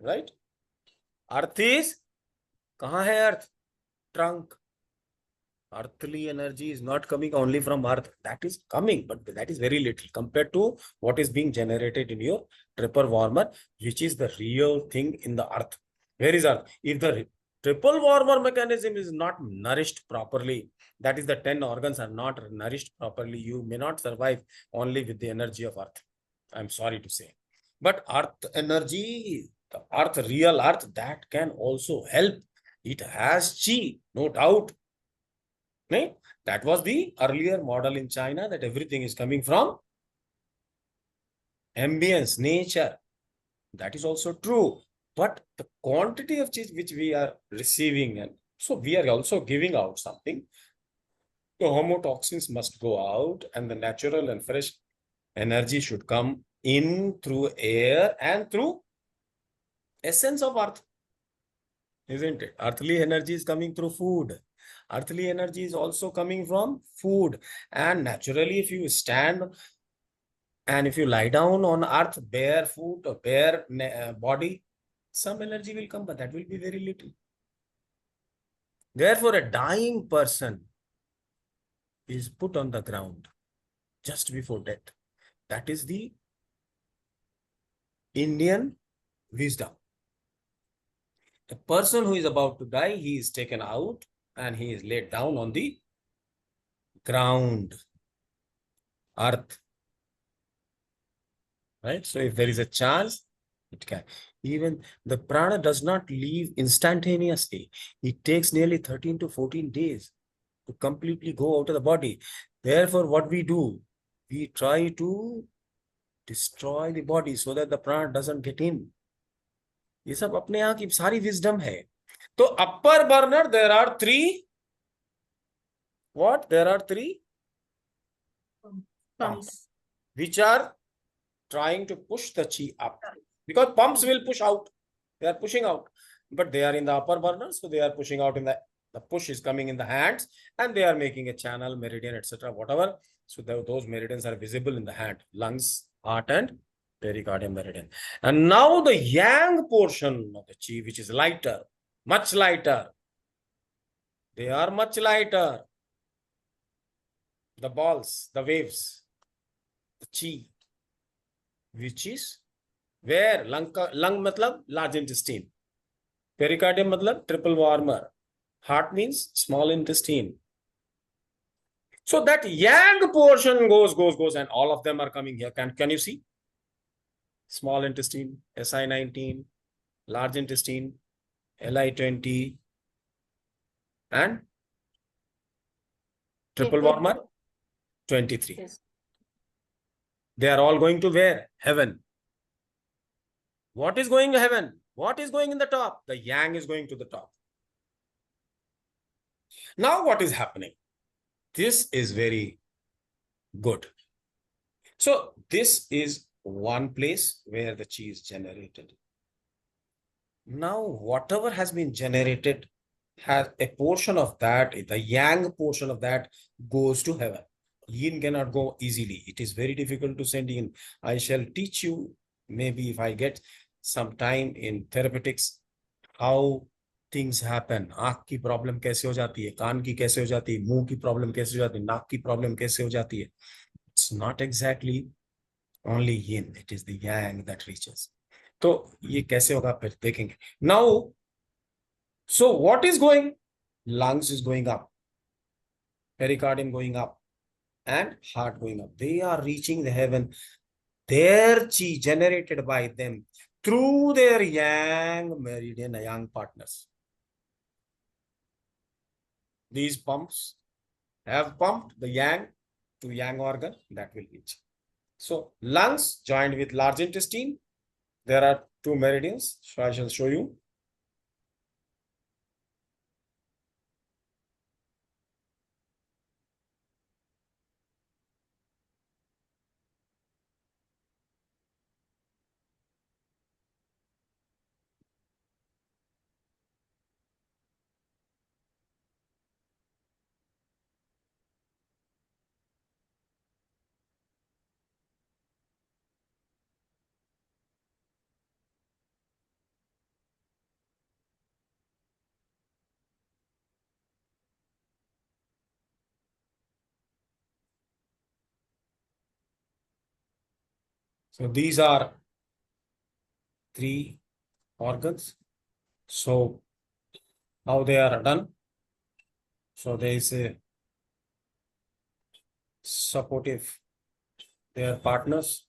right? Earth is, कहाँ है earth? Trunk. Earthly energy is not coming only from earth. That is coming, but that is very little compared to what is being generated in your triple warmer, which is the real thing in the earth. Where is earth? If the triple warmer mechanism is not nourished properly, that is the 10 organs are not nourished properly, you may not survive only with the energy of earth. I'm sorry to say. But earth energy, the earth, real earth, that can also help. It has chi, no doubt. That was the earlier model in China, that everything is coming from ambience, nature. That is also true. But the quantity of chi which we are receiving, and so we are also giving out something. The homotoxins must go out and the natural and fresh energy should come in through air and through essence of earth. Isn't it? Earthly energy is coming through food. Earthly energy is also coming from food. And naturally, if you stand and if you lie down on earth, barefoot or bare body, some energy will come, but that will be very little. Therefore, a dying person is put on the ground just before death. That is the Indian wisdom. A person who is about to die, he is taken out and he is laid down on the ground, earth. Right? So if there is a chance, it can. Even the prana does not leave instantaneously. It takes nearly 13 to 14 days to completely go out of the body. Therefore, what we do, we try to destroy the body so that the prana doesn't get in. ये सब अपने यहाँ की सारी wisdom है. So upper burner, there are 3. What? There are 3 pumps, which are trying to push the chi up. Because pumps will push out. They are pushing out. But they are in the upper burner, so they are pushing out in the push is coming in the hands and they are making a channel, meridian, etc. whatever. So those meridians are visible in the hand, lungs, heart and pericardium meridian. And now the yang portion of the chi, which is lighter, much lighter. They are much lighter. The balls, the waves, the chi, which is where? Lung matlab large intestine. Pericardium matlab triple warmer. Heart means small intestine. So that yang portion goes, and all of them are coming here. Can you see? Small intestine, SI19, large intestine, LI20, and triple warmer, 23. Yes. They are all going to where? Heaven. What is going to heaven? What is going in the top? The yang is going to the top. Now what is happening? This is very good. So this is one place where the chi is generated. Now, whatever has been generated has a portion of that, the yang portion of that goes to heaven. Yin cannot go easily. It is very difficult to send yin. I shall teach you, maybe if I get some time in therapeutics, how things happen. आँख की problem कैसे हो जाती है, कान की कैसे हो जाती है, मुंह की प्रॉब्लम कैसे हो जाती है, नाक की प्रॉब्लम कैसे हो जाती है. It's not exactly only yin, it is the yang that reaches. तो ये कैसे होगा फिर देखेंगे. Now, so what is going? Lungs is going up, pericardium going up, and heart going up. They are reaching the heaven. Their chi generated by them through their yang meridian, yang partners. These pumps have pumped the yang to yang organ that will reach. So lungs joined with large intestine. There are two meridians. So I shall show you. So these are three organs. So how they are done? So there is a supportive, they are partners.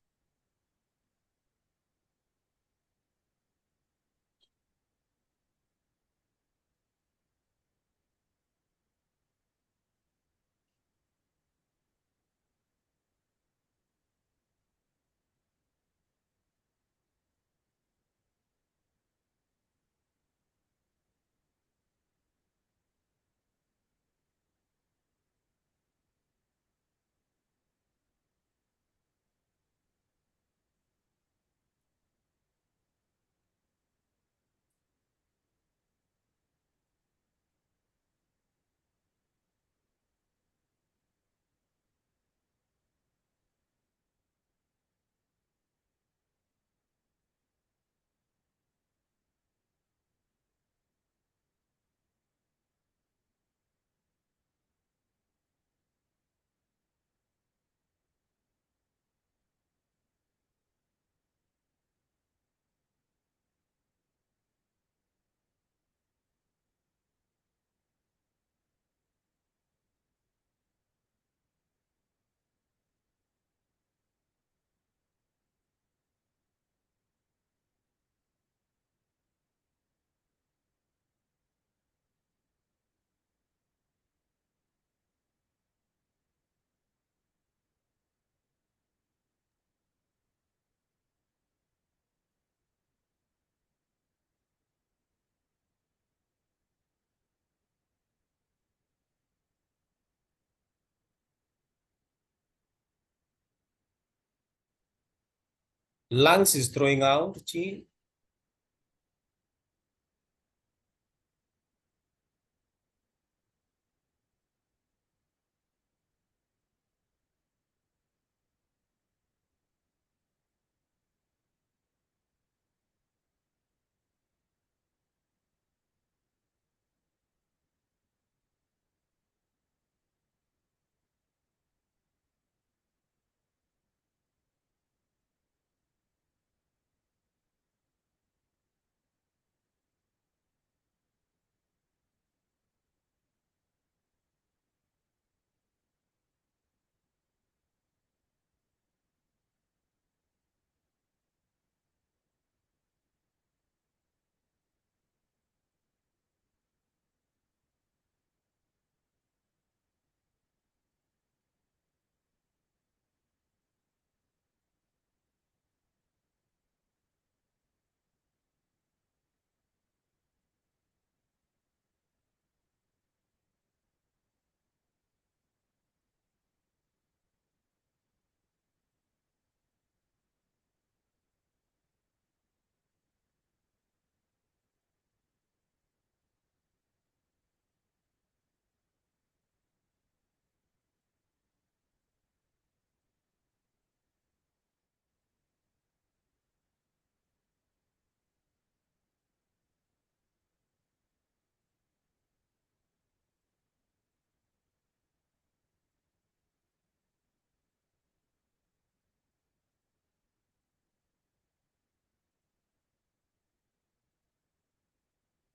Lungs is throwing out chi.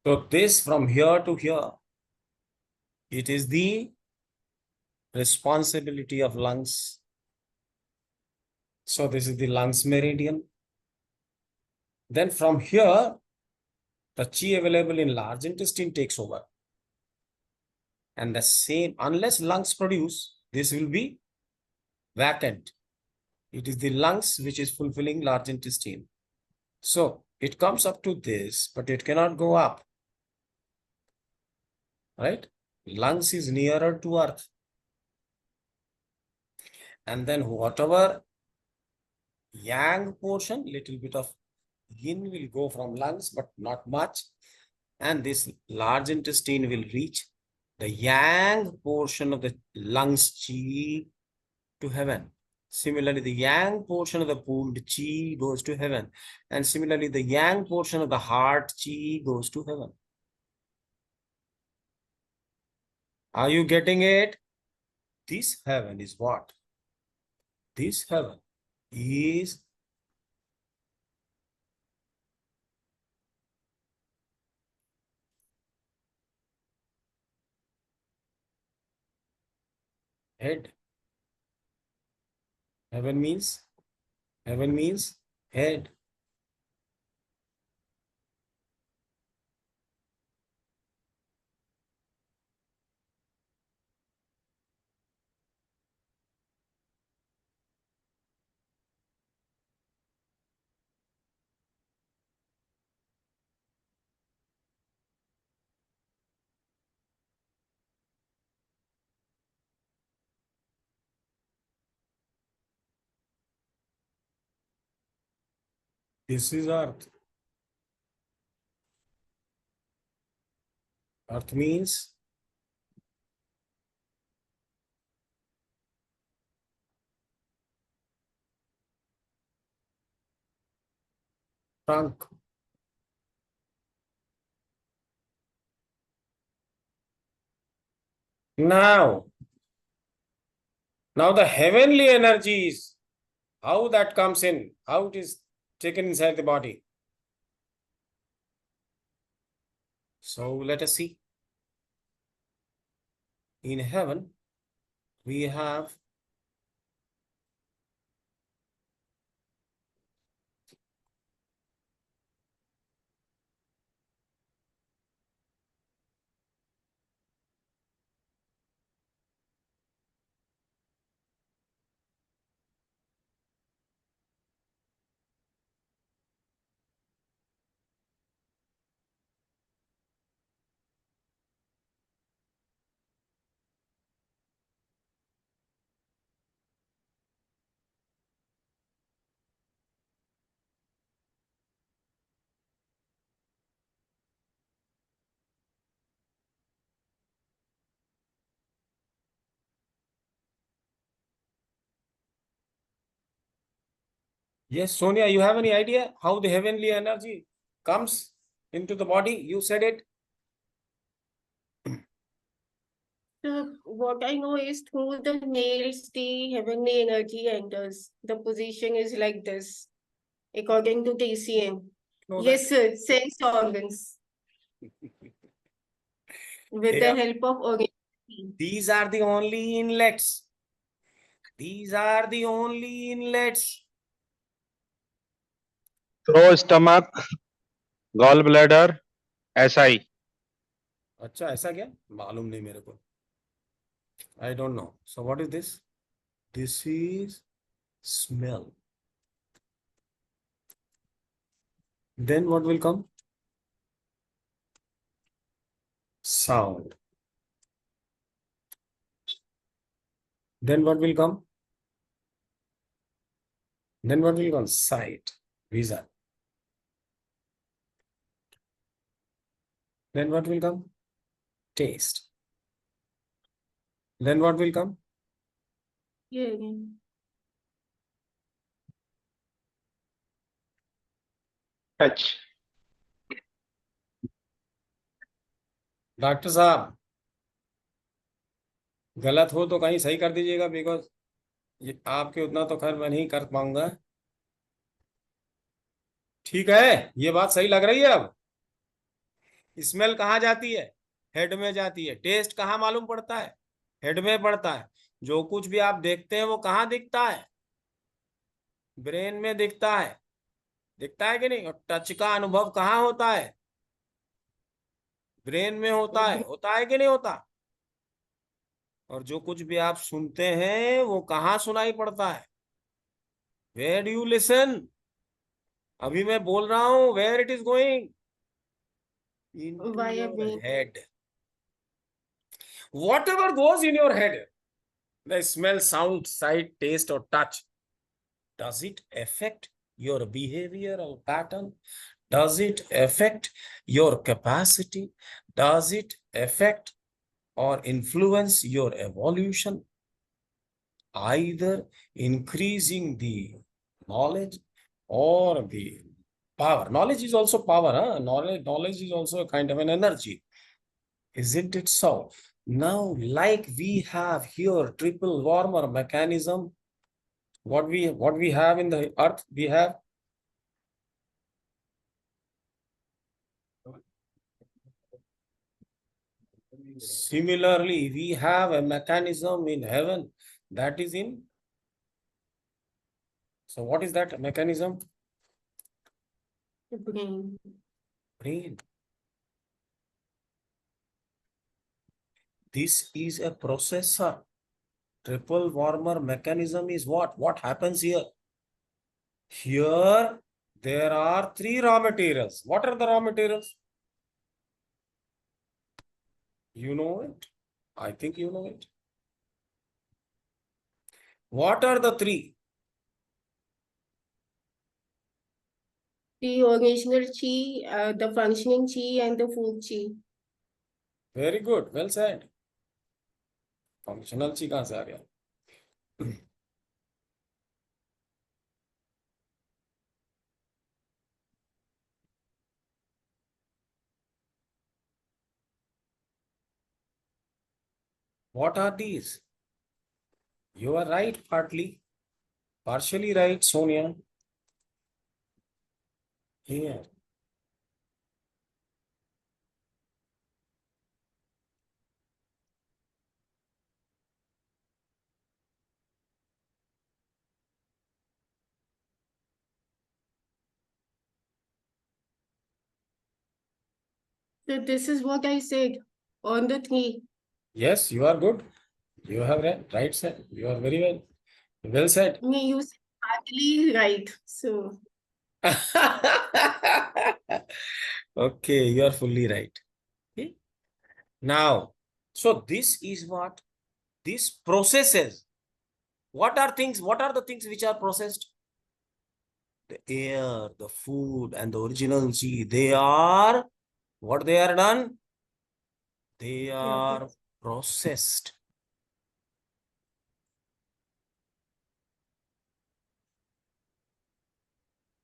So this from here to here, it is the responsibility of lungs. So this is the lungs meridian. Then from here, the chi available in large intestine takes over. And the same, unless lungs produce, this will be vacant. It is the lungs which is fulfilling large intestine. So it comes up to this, but it cannot go up. Right? Lungs is nearer to earth. And then whatever yang portion, little bit of yin will go from lungs, but not much. And this large intestine will reach the yang portion of the lungs chi to heaven. Similarly, the yang portion of the pooled chi goes to heaven. And similarly, the yang portion of the heart chi goes to heaven. Are you getting it? This heaven is what? This heaven is head. Heaven means head. This is earth. Earth means trunk. Now the heavenly energies, how that comes in, how it is taken inside the body. So let us see. In heaven, we have yes, Sonia, you have any idea how the heavenly energy comes into the body? You said it. So what I know is through the nails, the heavenly energy enters. The position is like this, according to TCM. No, Yes, sir. Sense organs with the Yeah. help of organ. These are the only inlets. These are the only inlets. Through stomach, gallbladder, SI. अच्छा ऐसा क्या मालूम नहीं मेरे को. I don't know. So what is this? This is smell. Then what will come? Sound. Then what will come? Then what will come? Sight. Vision. Then what will come? Taste. Then what will come? Hearing. Touch. Doctor साहब गलत हो तो कहीं सही कर दीजिएगा, because ये आपके उतना तो खैर मैं नहीं कर पाऊंगा. ठीक है, ये बात सही लग रही है अब. स्मेल कहाँ जाती है? हेड में जाती है। टेस्ट कहाँ मालूम पड़ता है? हेड में पड़ता है। जो कुछ भी आप देखते हैं वो कहाँ दिखता है? ब्रेन में दिखता है। दिखता है कि नहीं? और टच का अनुभव कहाँ होता है? ब्रेन में होता है कि नहीं होता? और जो कुछ भी आप सुनते हैं वो कहाँ सुनाई पड़ता है? Where do you listen? अभी मैं बोल रहा हूं, where it is going? Into Via your brain. Head. Whatever goes in your head, the smell, sound, sight, taste, or touch, does it affect your behavior or pattern? Does it affect your capacity? Does it affect or influence your evolution? Either increasing the knowledge or the power. Knowledge is also power, huh? Knowledge is also a kind of an energy. Isn't it so? Now, like we have here triple warmer mechanism, what we have in the earth, we have similarly, we have a mechanism in heaven that is in. So what is that mechanism? Brain. Brain. This is a processor. Triple warmer mechanism is what? What happens here? Here, there are three raw materials. What are the raw materials? You know it. I think you know it. What are the three? The original chi, the functioning chi, and the food chi. Very good. Well said. Functional chi कहाँ से आ गया? What are these? You are right, partly. Partially right, Sonia. Here. So this is what I said on the three. Yes, you are good. You have right said. You are very well. Well said. Me, you said partly right. So Okay, you are fully right. Okay. Now, so this is what this processes. What are things? What are the things which are processed? The air, the food, and the original chi. They are what they are done? They are processed.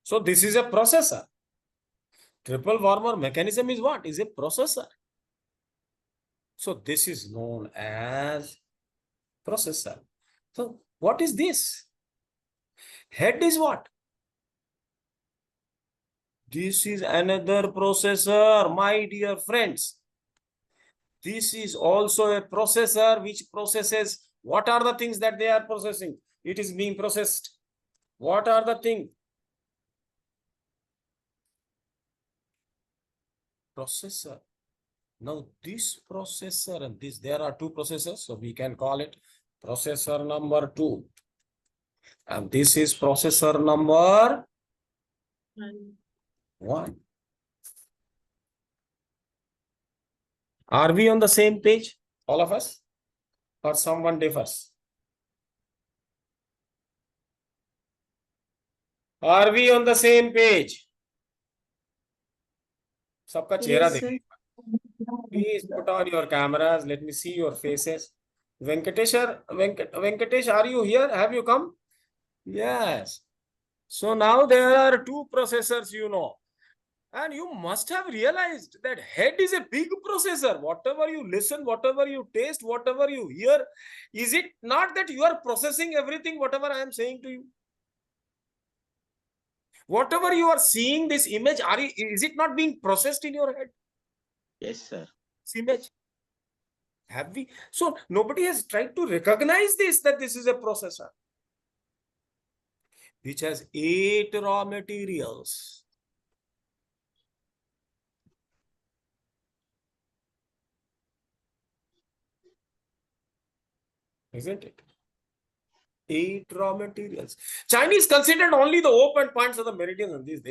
So this is a processor. Triple warmer mechanism is what? Is a processor. So this is known as processor. So what is this? Head is what? This is another processor, my dear friends. This is also a processor which processes. What are the things that they are processing? It is being processed. What are the things? Processor. Now this processor and this, there are two processors, so we can call it processor number 2. And this is processor number 1. Are we on the same page, all of us? Or someone differs? Are we on the same page? सबका चेहरा yes, sir. देखिए. Please put on your cameras. Let me see your faces. Venkatesh, are you here? Have you come? Yes. So now there are two processors, you know. And you must have realized that head is a big processor. Whatever you listen, whatever you taste, whatever you hear, is it not that you are processing everything, whatever I am saying to you? Whatever you are seeing, this image, is it not being processed in your head? Yes, sir. This image. Have we? So nobody has tried to recognize this, that this is a processor which has 8 raw materials. Isn't it? 8 raw materials. Chinese considered only the open points of the meridians and these.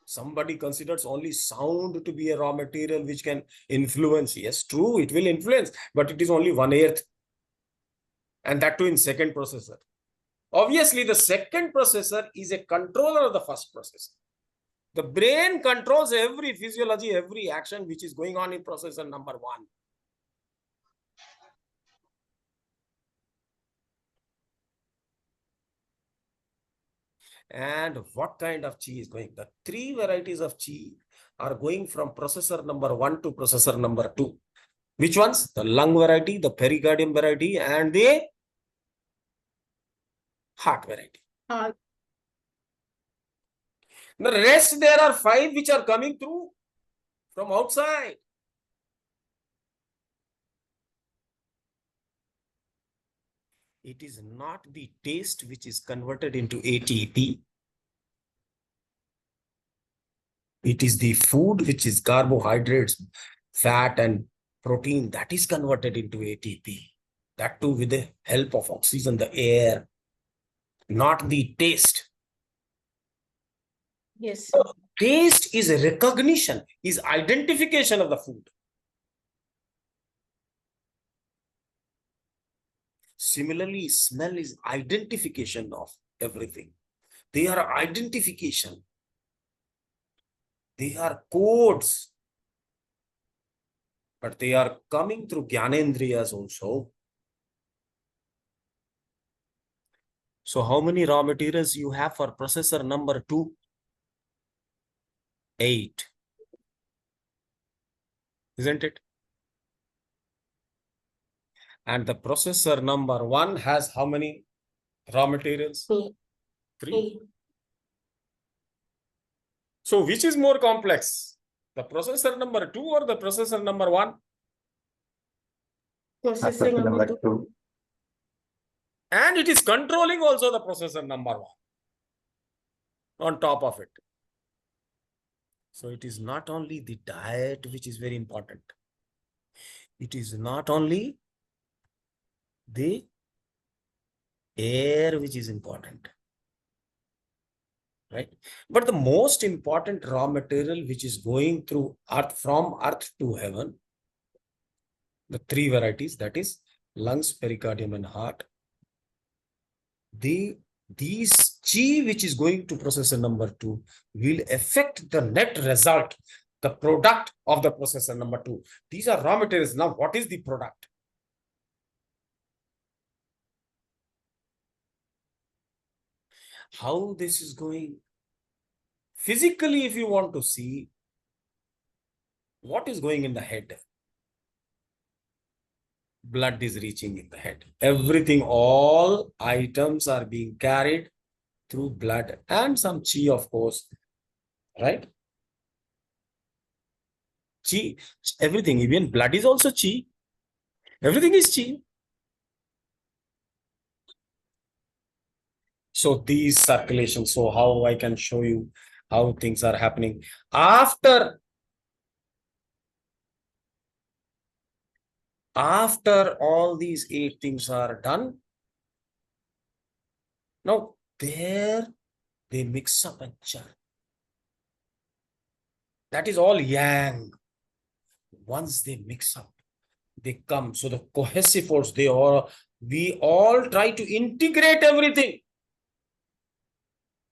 Somebody considers only sound to be a raw material which can influence. Yes, true, it will influence, but it is only 1/8. And that too in second processor. Obviously, the second processor is a controller of the first processor. The brain controls every physiology, every action which is going on in processor number 1. And what kind of chi is going? The 3 varieties of chi are going from processor number 1 to processor number 2. Which ones? The lung variety, the pericardium variety, and the heart variety. Heart. The rest, there are 5 which are coming through from outside. It is not the taste which is converted into ATP. It is the food which is carbohydrates, fat and protein that is converted into ATP. That too with the help of oxygen, the air, not the taste. Yes. Taste is a recognition, is identification of the food. Similarly, smell is identification of everything. They are identification. They are codes. But they are coming through Gyanendriyas also. So how many raw materials you have for processor number 2? 8. Isn't it? And the processor number 1 has how many raw materials? 3. So which is more complex? The processor number 2 or the processor number 1? Processor number 2. And it is controlling also the processor number 1 on top of it. So it is not only the diet which is very important. It is not only the air which is important. Right? But the most important raw material which is going through earth, from earth to heaven, the 3 varieties, that is lungs, pericardium and heart. These chi which is going to processor number 2 will affect the net result, the product of the processor number 2. These are raw materials. Now, what is the product? How this is going? Physically, if you want to see what is going in the head, blood is reaching in the head. Everything, all items are being carried through blood and some chi, of course, right? Chi, everything, even blood is also chi. Everything is chi. So these circulations, so how I can show you how things are happening. After all these 8 things are done, now there they mix up and churn. That is all yang. Once they mix up, they come. So the cohesive force, we all try to integrate everything.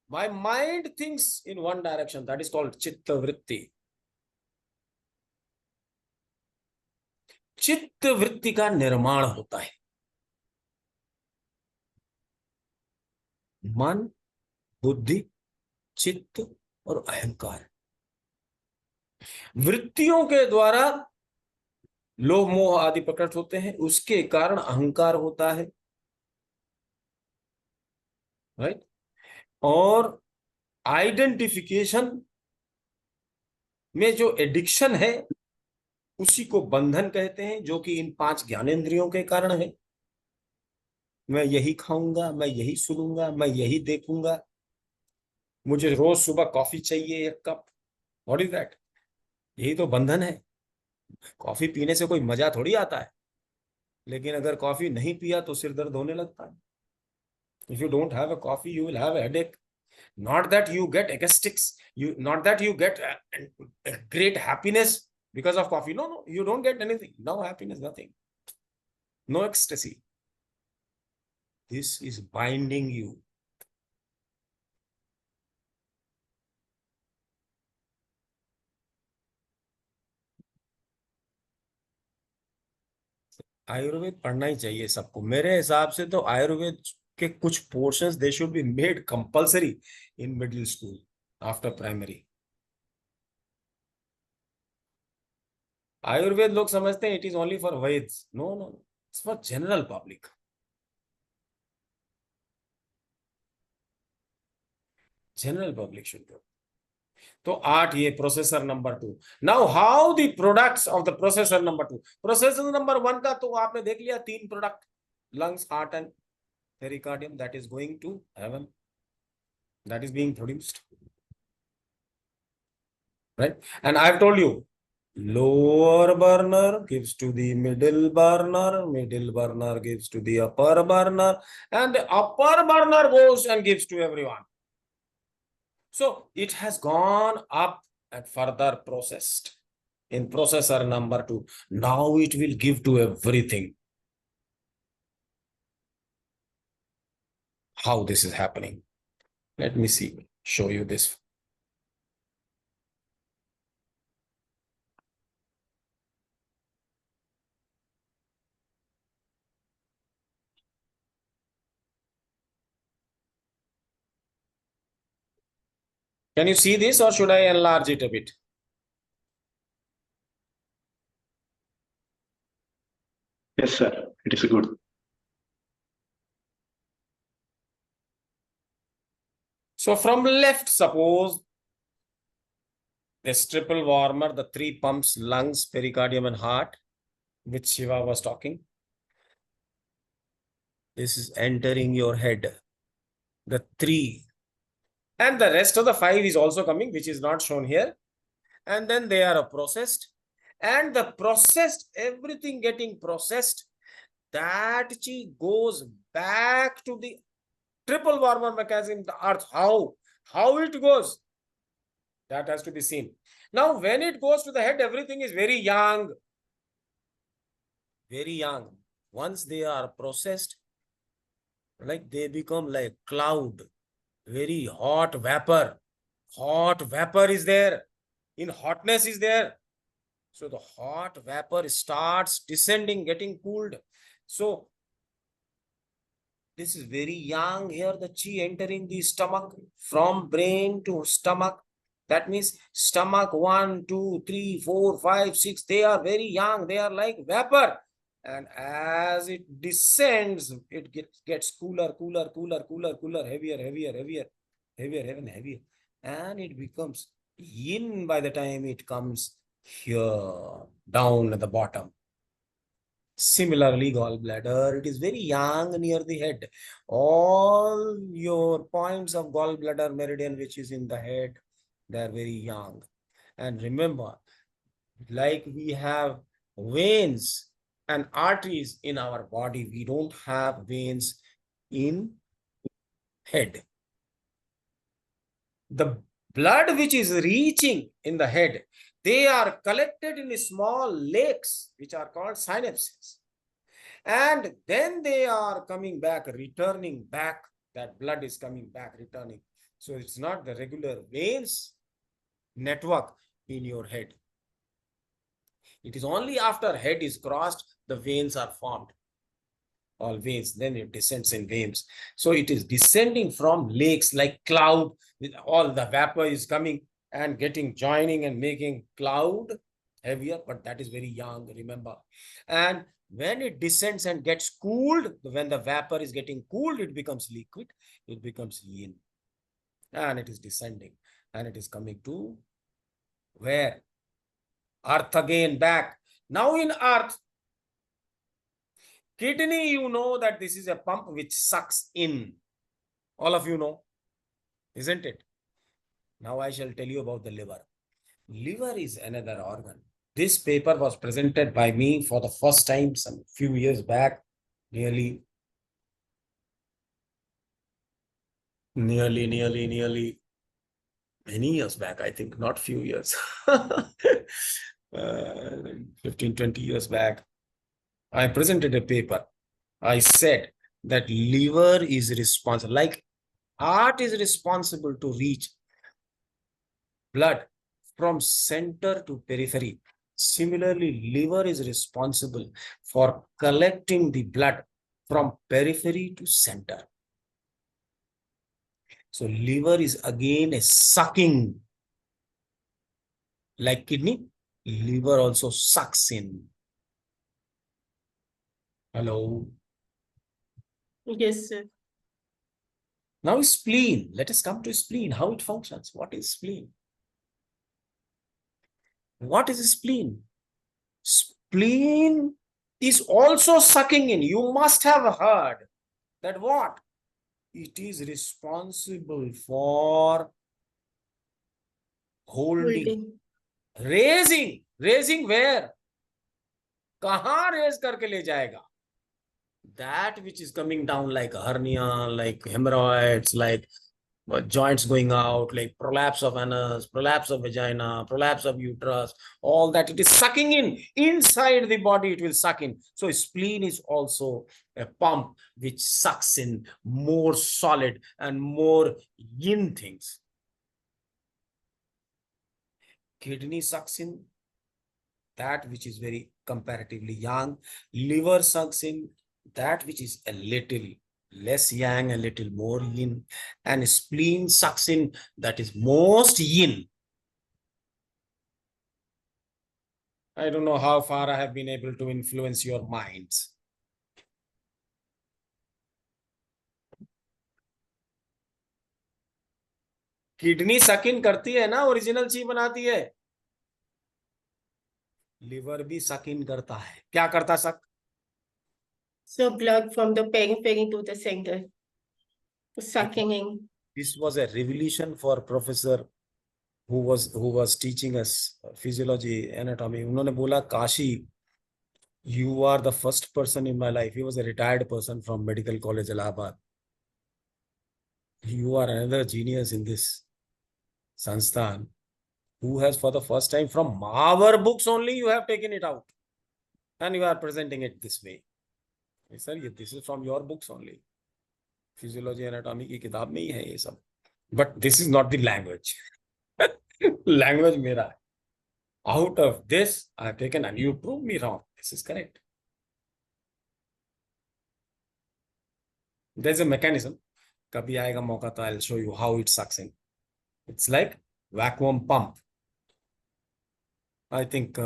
My mind thinks in one direction, that is called chitta vritti. चित्त वृत्ति का निर्माण होता है. मन, बुद्धि, चित्त और अहंकार. वृत्तियों के द्वारा लोभ मोह आदि प्रकट होते हैं, उसके कारण अहंकार होता है, राइट? और आइडेंटिफिकेशन में जो एडिक्शन है उसी को बंधन कहते हैं, जो कि इन 5 ज्ञानेंद्रियों के कारण है। मैं यही खाऊंगा, मैं यही सुनूंगा, मैं यही देखूंगा, मुझे रोज सुबह कॉफी चाहिए 1 कप। What is that? यही तो बंधन है। कॉफी पीने से कोई मजा थोड़ी आता है, लेकिन अगर कॉफी नहीं पिया तो सिर दर्द होने लगता है। If you don't have a coffee, you will have a headache. Not that you get ecstatics, not that you get a great happiness because of coffee. No, you don't get anything. No happiness, nothing. No ecstasy. This is binding you. Ayurveda पढ़ना ही चाहिए सबको। मेरे हिसाब से तो आयुर्वेद के कुछ portions they should be made compulsory in middle school after primary. Ayurveda लोग समझते हैं it is only for vaids. No no, it's for general public. General public should go. तो 8 ये processor number 2। Now how the products of the processor number 2। Processor number 1 का तो आपने देख लिया, 3 product, lungs, heart and pericardium, that is going to heaven, that is being produced, right? And I've told you, lower burner gives to the middle burner gives to the upper burner, and the upper burner goes and gives to everyone. So it has gone up and further processed in processor number 2. Now it will give to everything. How this is happening? Let me show you this. Can you see this, or should I enlarge it a bit? Yes, sir. It is good. So from left, suppose this triple warmer, the 3 pumps, lungs, pericardium, and heart, which Shiva was talking. This is entering your head. The 3. And the rest of the 5 is also coming, which is not shown here. And then they are processed. And the processed, everything getting processed, that chi goes back to the triple warmer mechanism, the earth. How it goes? That has to be seen. Now, when it goes to the head, everything is very young. Very young. Once they are processed, like they become like cloud, very hot vapor. Hot vapor is there. In hotness is there. So the hot vapor starts descending, getting cooled. So this is very young. Here the chi entering the stomach, from brain to stomach. That means stomach 1, 2, 3, 4, 5, 6. They are very young. They are like vapor. And as it descends, it gets cooler, heavier, heavier. And it becomes yin by the time it comes here, down at the bottom. Similarly, gallbladder, it is very young near the head. All your points of gallbladder meridian, which is in the head, they are very young. And remember, like we have veins and arteries in our body, we don't have veins in head. The blood which is reaching in the head, they are collected in small lakes, which are called synapses. And then they are coming back, returning back. That blood is coming back, returning. So it's not the regular veins network in your head. It is only after head is crossed, the veins are formed. All veins, then it descends in veins. So it is descending from lakes like cloud, with all the vapor is coming and joining and making cloud heavier, but that is very young, remember. And when it descends and gets cooled, when the vapor is getting cooled, it becomes liquid, it becomes yin. And it is descending and it is coming to Where? Earth again, back. Now in earth, kidney, you know that this is a pump which sucks in. All of you know, isn't it? Now I shall tell you about the liver. Liver is another organ. This paper was presented by me for the first time some few years back, nearly many years back, I think, not few years. 15, 20 years back. I presented a paper. I said that liver is responsible, like heart is responsible to reach blood from center to periphery. Similarly, liver is responsible for collecting the blood from periphery to center. So liver is again a sucking, like kidney, liver also sucks in. Hello. Yes, sir. Now spleen. Let us come to spleen, how it functions. What is spleen? What is spleen? Spleen is also sucking in. You must have heard that what? It is responsible for holding, raising where? कहाँ raise करके ले जाएगा? That which is coming down like hernia, like hemorrhoids, like joints going out, like prolapse of anus, prolapse of vagina, prolapse of uterus, all that it is sucking in. Inside the body, it will suck in. So spleen is also a pump which sucks in more solid and more yin things. Kidney sucks in that which is very comparatively young. Liver sucks in that which is a little less yang, a little more yin, and spleen sucks in that is most yin. I don't know how far I have been able to influence your minds. Kidney सक इन करती है ना, original ची बनाती है. Liver भी सक इन करता है. क्या करता सक? So blood from the periphery to the center, sucking in. This was a revelation for professor who was teaching us physiology, anatomy. उन्होंने बोला, Kashi, you are the first person in my life. He was a retired person from Medical College Allahabad. You are another genius in this Sansthan who has for the first time from our books only you have taken it out and you are presenting it this way. Sir, this is from your books only. Physiology, anatomy की किताब में ही है ये सब. But this is not the language. Language मेरा है. Out of this, I have taken, and you prove me wrong. This is correct. There's a mechanism. कभी आएगा मौका तो I'll show you how it sucks in. It's like vacuum pump. I think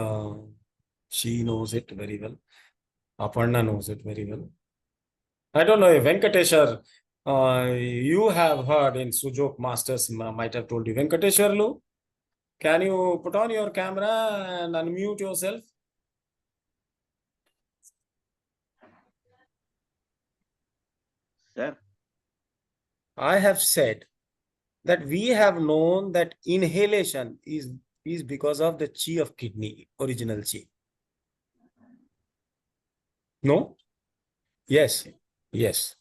she knows it very well. Aparna knows it very well. I don't know if Venkateshwar, you have heard in Sujok Masters might have told you. Venkateshwarlu, can you put on your camera and unmute yourself? Sir, I have said that we have known that inhalation is because of the chi of kidney, original chi. No? Yes. Yes.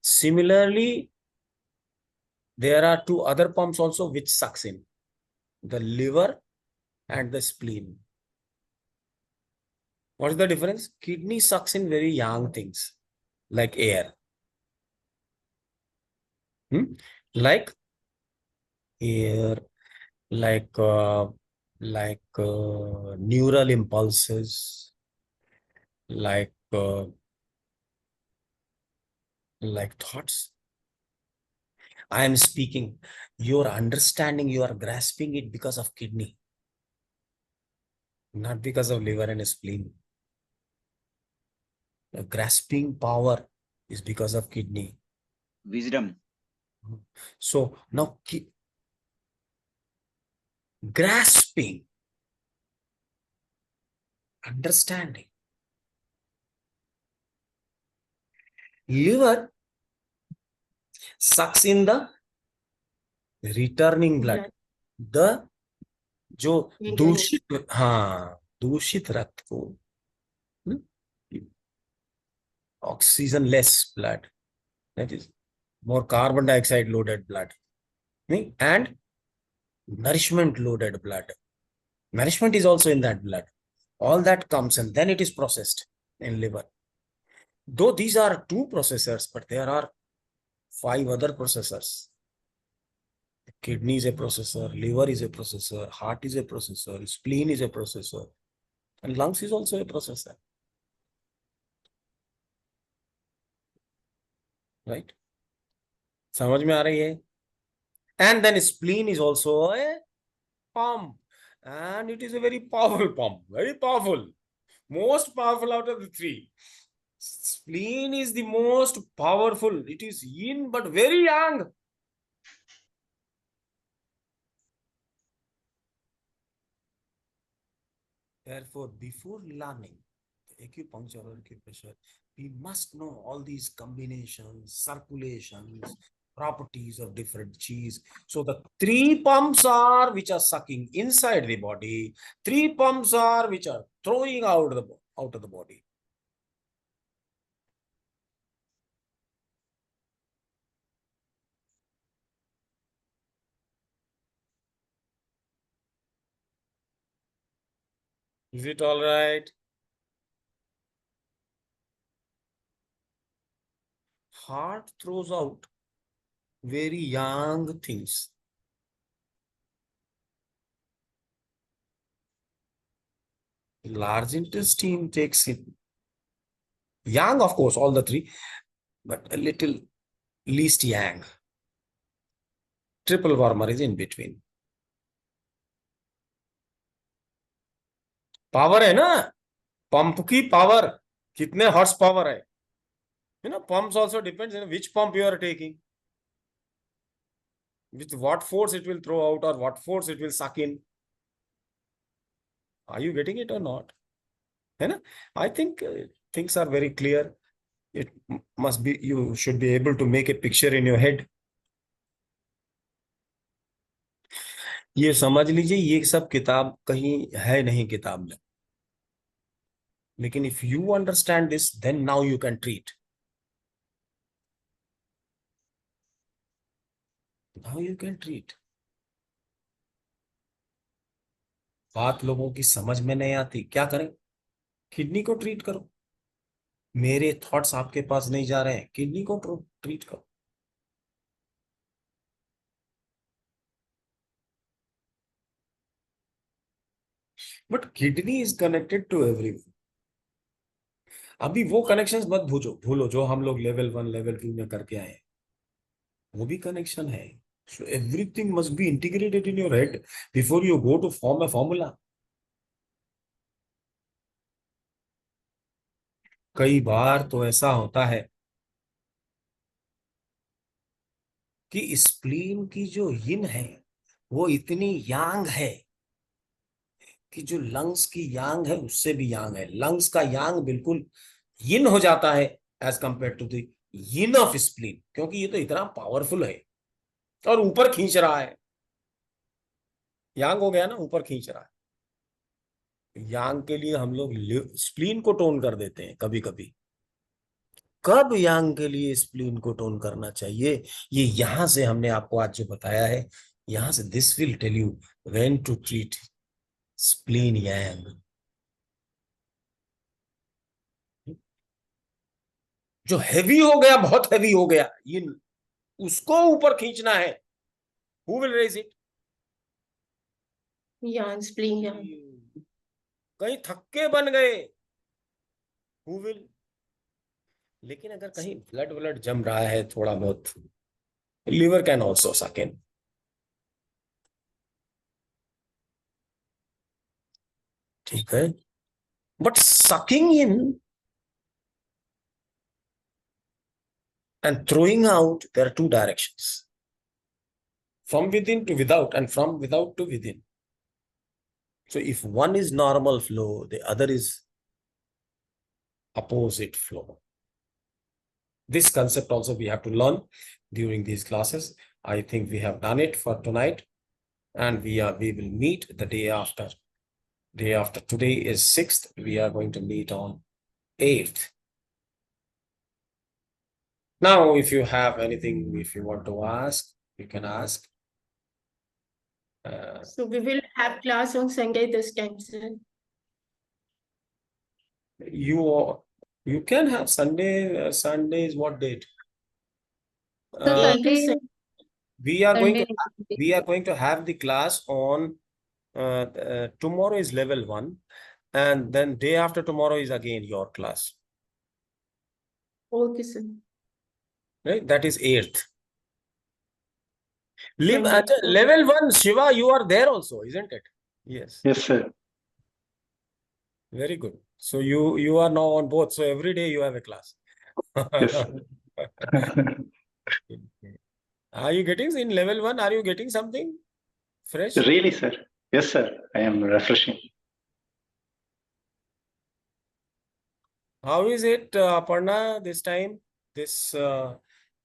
Similarly, there are two other pumps also which sucks in. The liver and the spleen. What is the difference? Kidney sucks in very young things like air. Like air, like neural impulses, like thoughts. I am speaking, your understanding, you are grasping it because of kidney, not because of liver and spleen. The grasping power is because of kidney. wisdom. So now grasping, understanding. Liver sucks in the returning blood. The जो दूषित, हाँ, दूषित रक्त को, oxygen less blood, that is more carbon dioxide loaded blood, and nourishment loaded blood. Nourishment is also in that blood. All that comes and then it is processed in liver. Though these are two processors, but there are 5 other processors. Kidney is a processor, liver is a processor, heart is a processor, spleen is a processor, and lungs is also a processor. Right? समझ में आ रही है? And then spleen is also a pump, and it is a very powerful pump, very powerful, most powerful out of the 3. Spleen is the most powerful. It is yin but very young. Therefore, before learning acupuncture or acupressure, we must know all these combinations, circulations, properties of different cheese. So the 3 pumps are which are sucking inside the body, 3 pumps are which are throwing out of the body. Is it all right? Heart throws out very young things. Large intestine takes it. Yang, of course, all the 3, but a little least yang. Triple warmer is in between. Power है ना, pump की power कितने horse power है, pumps also depends on which pump you are taking, with what force it will throw out or what force it will suck in. Are you getting it or not? I think things are very clear. It must be, you should be able to make a picture in your head. ये समझ लीजिए, ये सब किताब कहीं है नहीं किताब में, लेकिन if you understand this, then now you can treat. Now you can treat. बात लोगों की समझ में नहीं आती, क्या करें? किडनी को ट्रीट करो. मेरे थॉट्स आपके पास नहीं जा रहे हैं, किडनी को ट्रीट करो. But kidney is connected to everyone. अभी वो कनेक्शंस मत भूलो जो हम लोग लेवल 1 लेवल 2 में करके आए, वो भी कनेक्शन है. So everything must be integrated in your head before you go to form a formula. कई बार तो ऐसा होता है कि स्प्लीन की जो यिन है वो इतनी यांग है कि जो लंग्स की यांग है उससे भी यांग है. लंग्स का यांग बिल्कुल यिन हो जाता है as compare to the yin of spleen, क्योंकि ये तो इतना पावरफुल है और ऊपर खींच रहा है. यांग हो गया ना, ऊपर खींच रहा है. यांग के लिए हम लोग स्प्लीन को टोन कर देते हैं कभी कभी. कब यांग के लिए स्प्लीन को टोन करना चाहिए, ये यहां से हमने आपको आज जो बताया है, यहां से this will tell you when to treat spleen yang. जो हैवी हो गया, बहुत हैवी हो गया, ये उसको ऊपर खींचना है. Who will raise it? Yang, spleen yang. कहीं थक्के बन गए, हु विल? लेकिन अगर कहीं ब्लड जम रहा है थोड़ा बहुत, लिवर कैन ऑल्सो सक इन. ठीक है, but sucking in and throwing out, there are 2 directions, from within to without and from without to within. So if one is normal flow, the other is opposite flow. This concept also we have to learn during these classes. I think we have done it for tonight, and we will meet the day after. Day after today is 6th. We are going to meet on 8th. Now, if you have anything, if you want to ask, you can ask. So we will have class on Sunday this time, sir. You can have Sunday. Sunday is what date? So Sunday, we are going to Sunday. have the class on tomorrow is level 1, and then day after tomorrow is again your class. Okay, sir. Right? That is 8th. Sunday. Level 1, Shiva, you are there also, isn't it? Yes. Yes, sir. Very good. So you are now on both. So every day you have a class. Yes, sir. Are you getting in level 1? Are you getting something fresh? Really, sir? Yes, sir. I am refreshing. How is it, Aparna, this time? This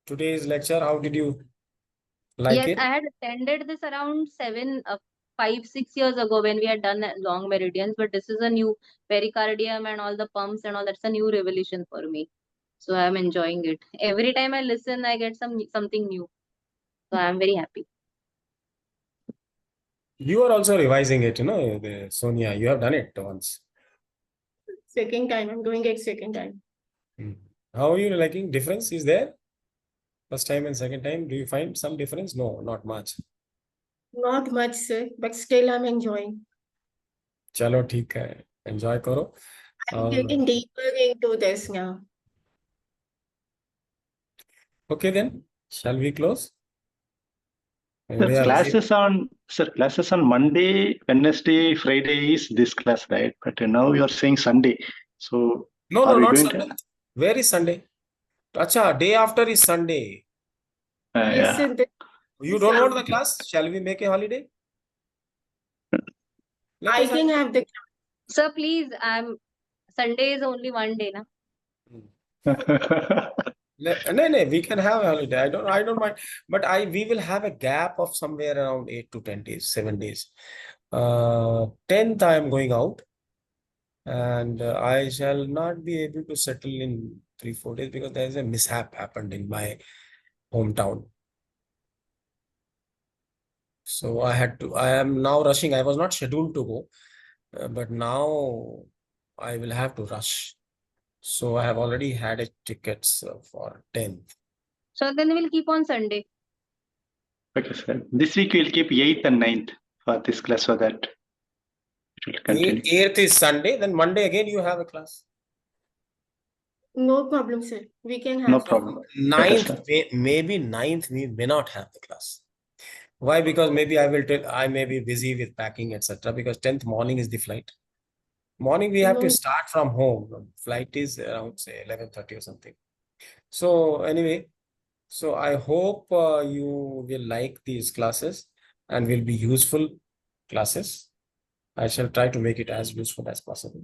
today's lecture, how did you like Yes, it? I had attended this around 5, 6 years ago when we had done long meridians, but this is a new pericardium and all the pumps and all. That's a new revelation for me. So I'm enjoying it. Every time I listen, I get something new. So I'm very happy. You are also revising it, Sonia. You have done it once. Second time. I'm doing it second time. How are you liking? Difference is there? First time and second time, do you find some difference? No, not much. Not much, sir, but still I'm enjoying. Chalo, theek hai. Enjoy karo. I'm getting deeper into this now. Okay then, shall we close? Sir, classes on Monday, Wednesday, Friday is this class, right? But now you are saying Sunday. So No, are we not going Sunday. Where is Sunday? Acha, day after is Sunday. Yes, yeah. sir. You don't want the class? Shall we make a holiday? Let I us can have the Sir, please, Sunday is only one day, na? No, we can have a holiday. I don't mind. But we will have a gap of somewhere around 8 to 10 days, 7 days. 10th, I am going out. And I shall not be able to settle in 3-4 days because there is a mishap happened in my hometown. So I am now rushing. I was not scheduled to go, but now I will have to rush. So I have already had a tickets for 10th. So then we'll keep on Sunday. Okay, sir. This week we'll keep 8th and 9th for this class so that it will continue. 8th is Sunday, then Monday again you have a class. no problem, sir. We can have No problem. 9th, maybe 9th we may not have the class. Why? Because maybe I may be busy with packing, etc. Because 10th morning is the flight. Morning we have to start from home. Flight is around say 11:30 or something. So anyway, so I hope you will like these classes and will be useful classes. I shall try to make it as useful as possible.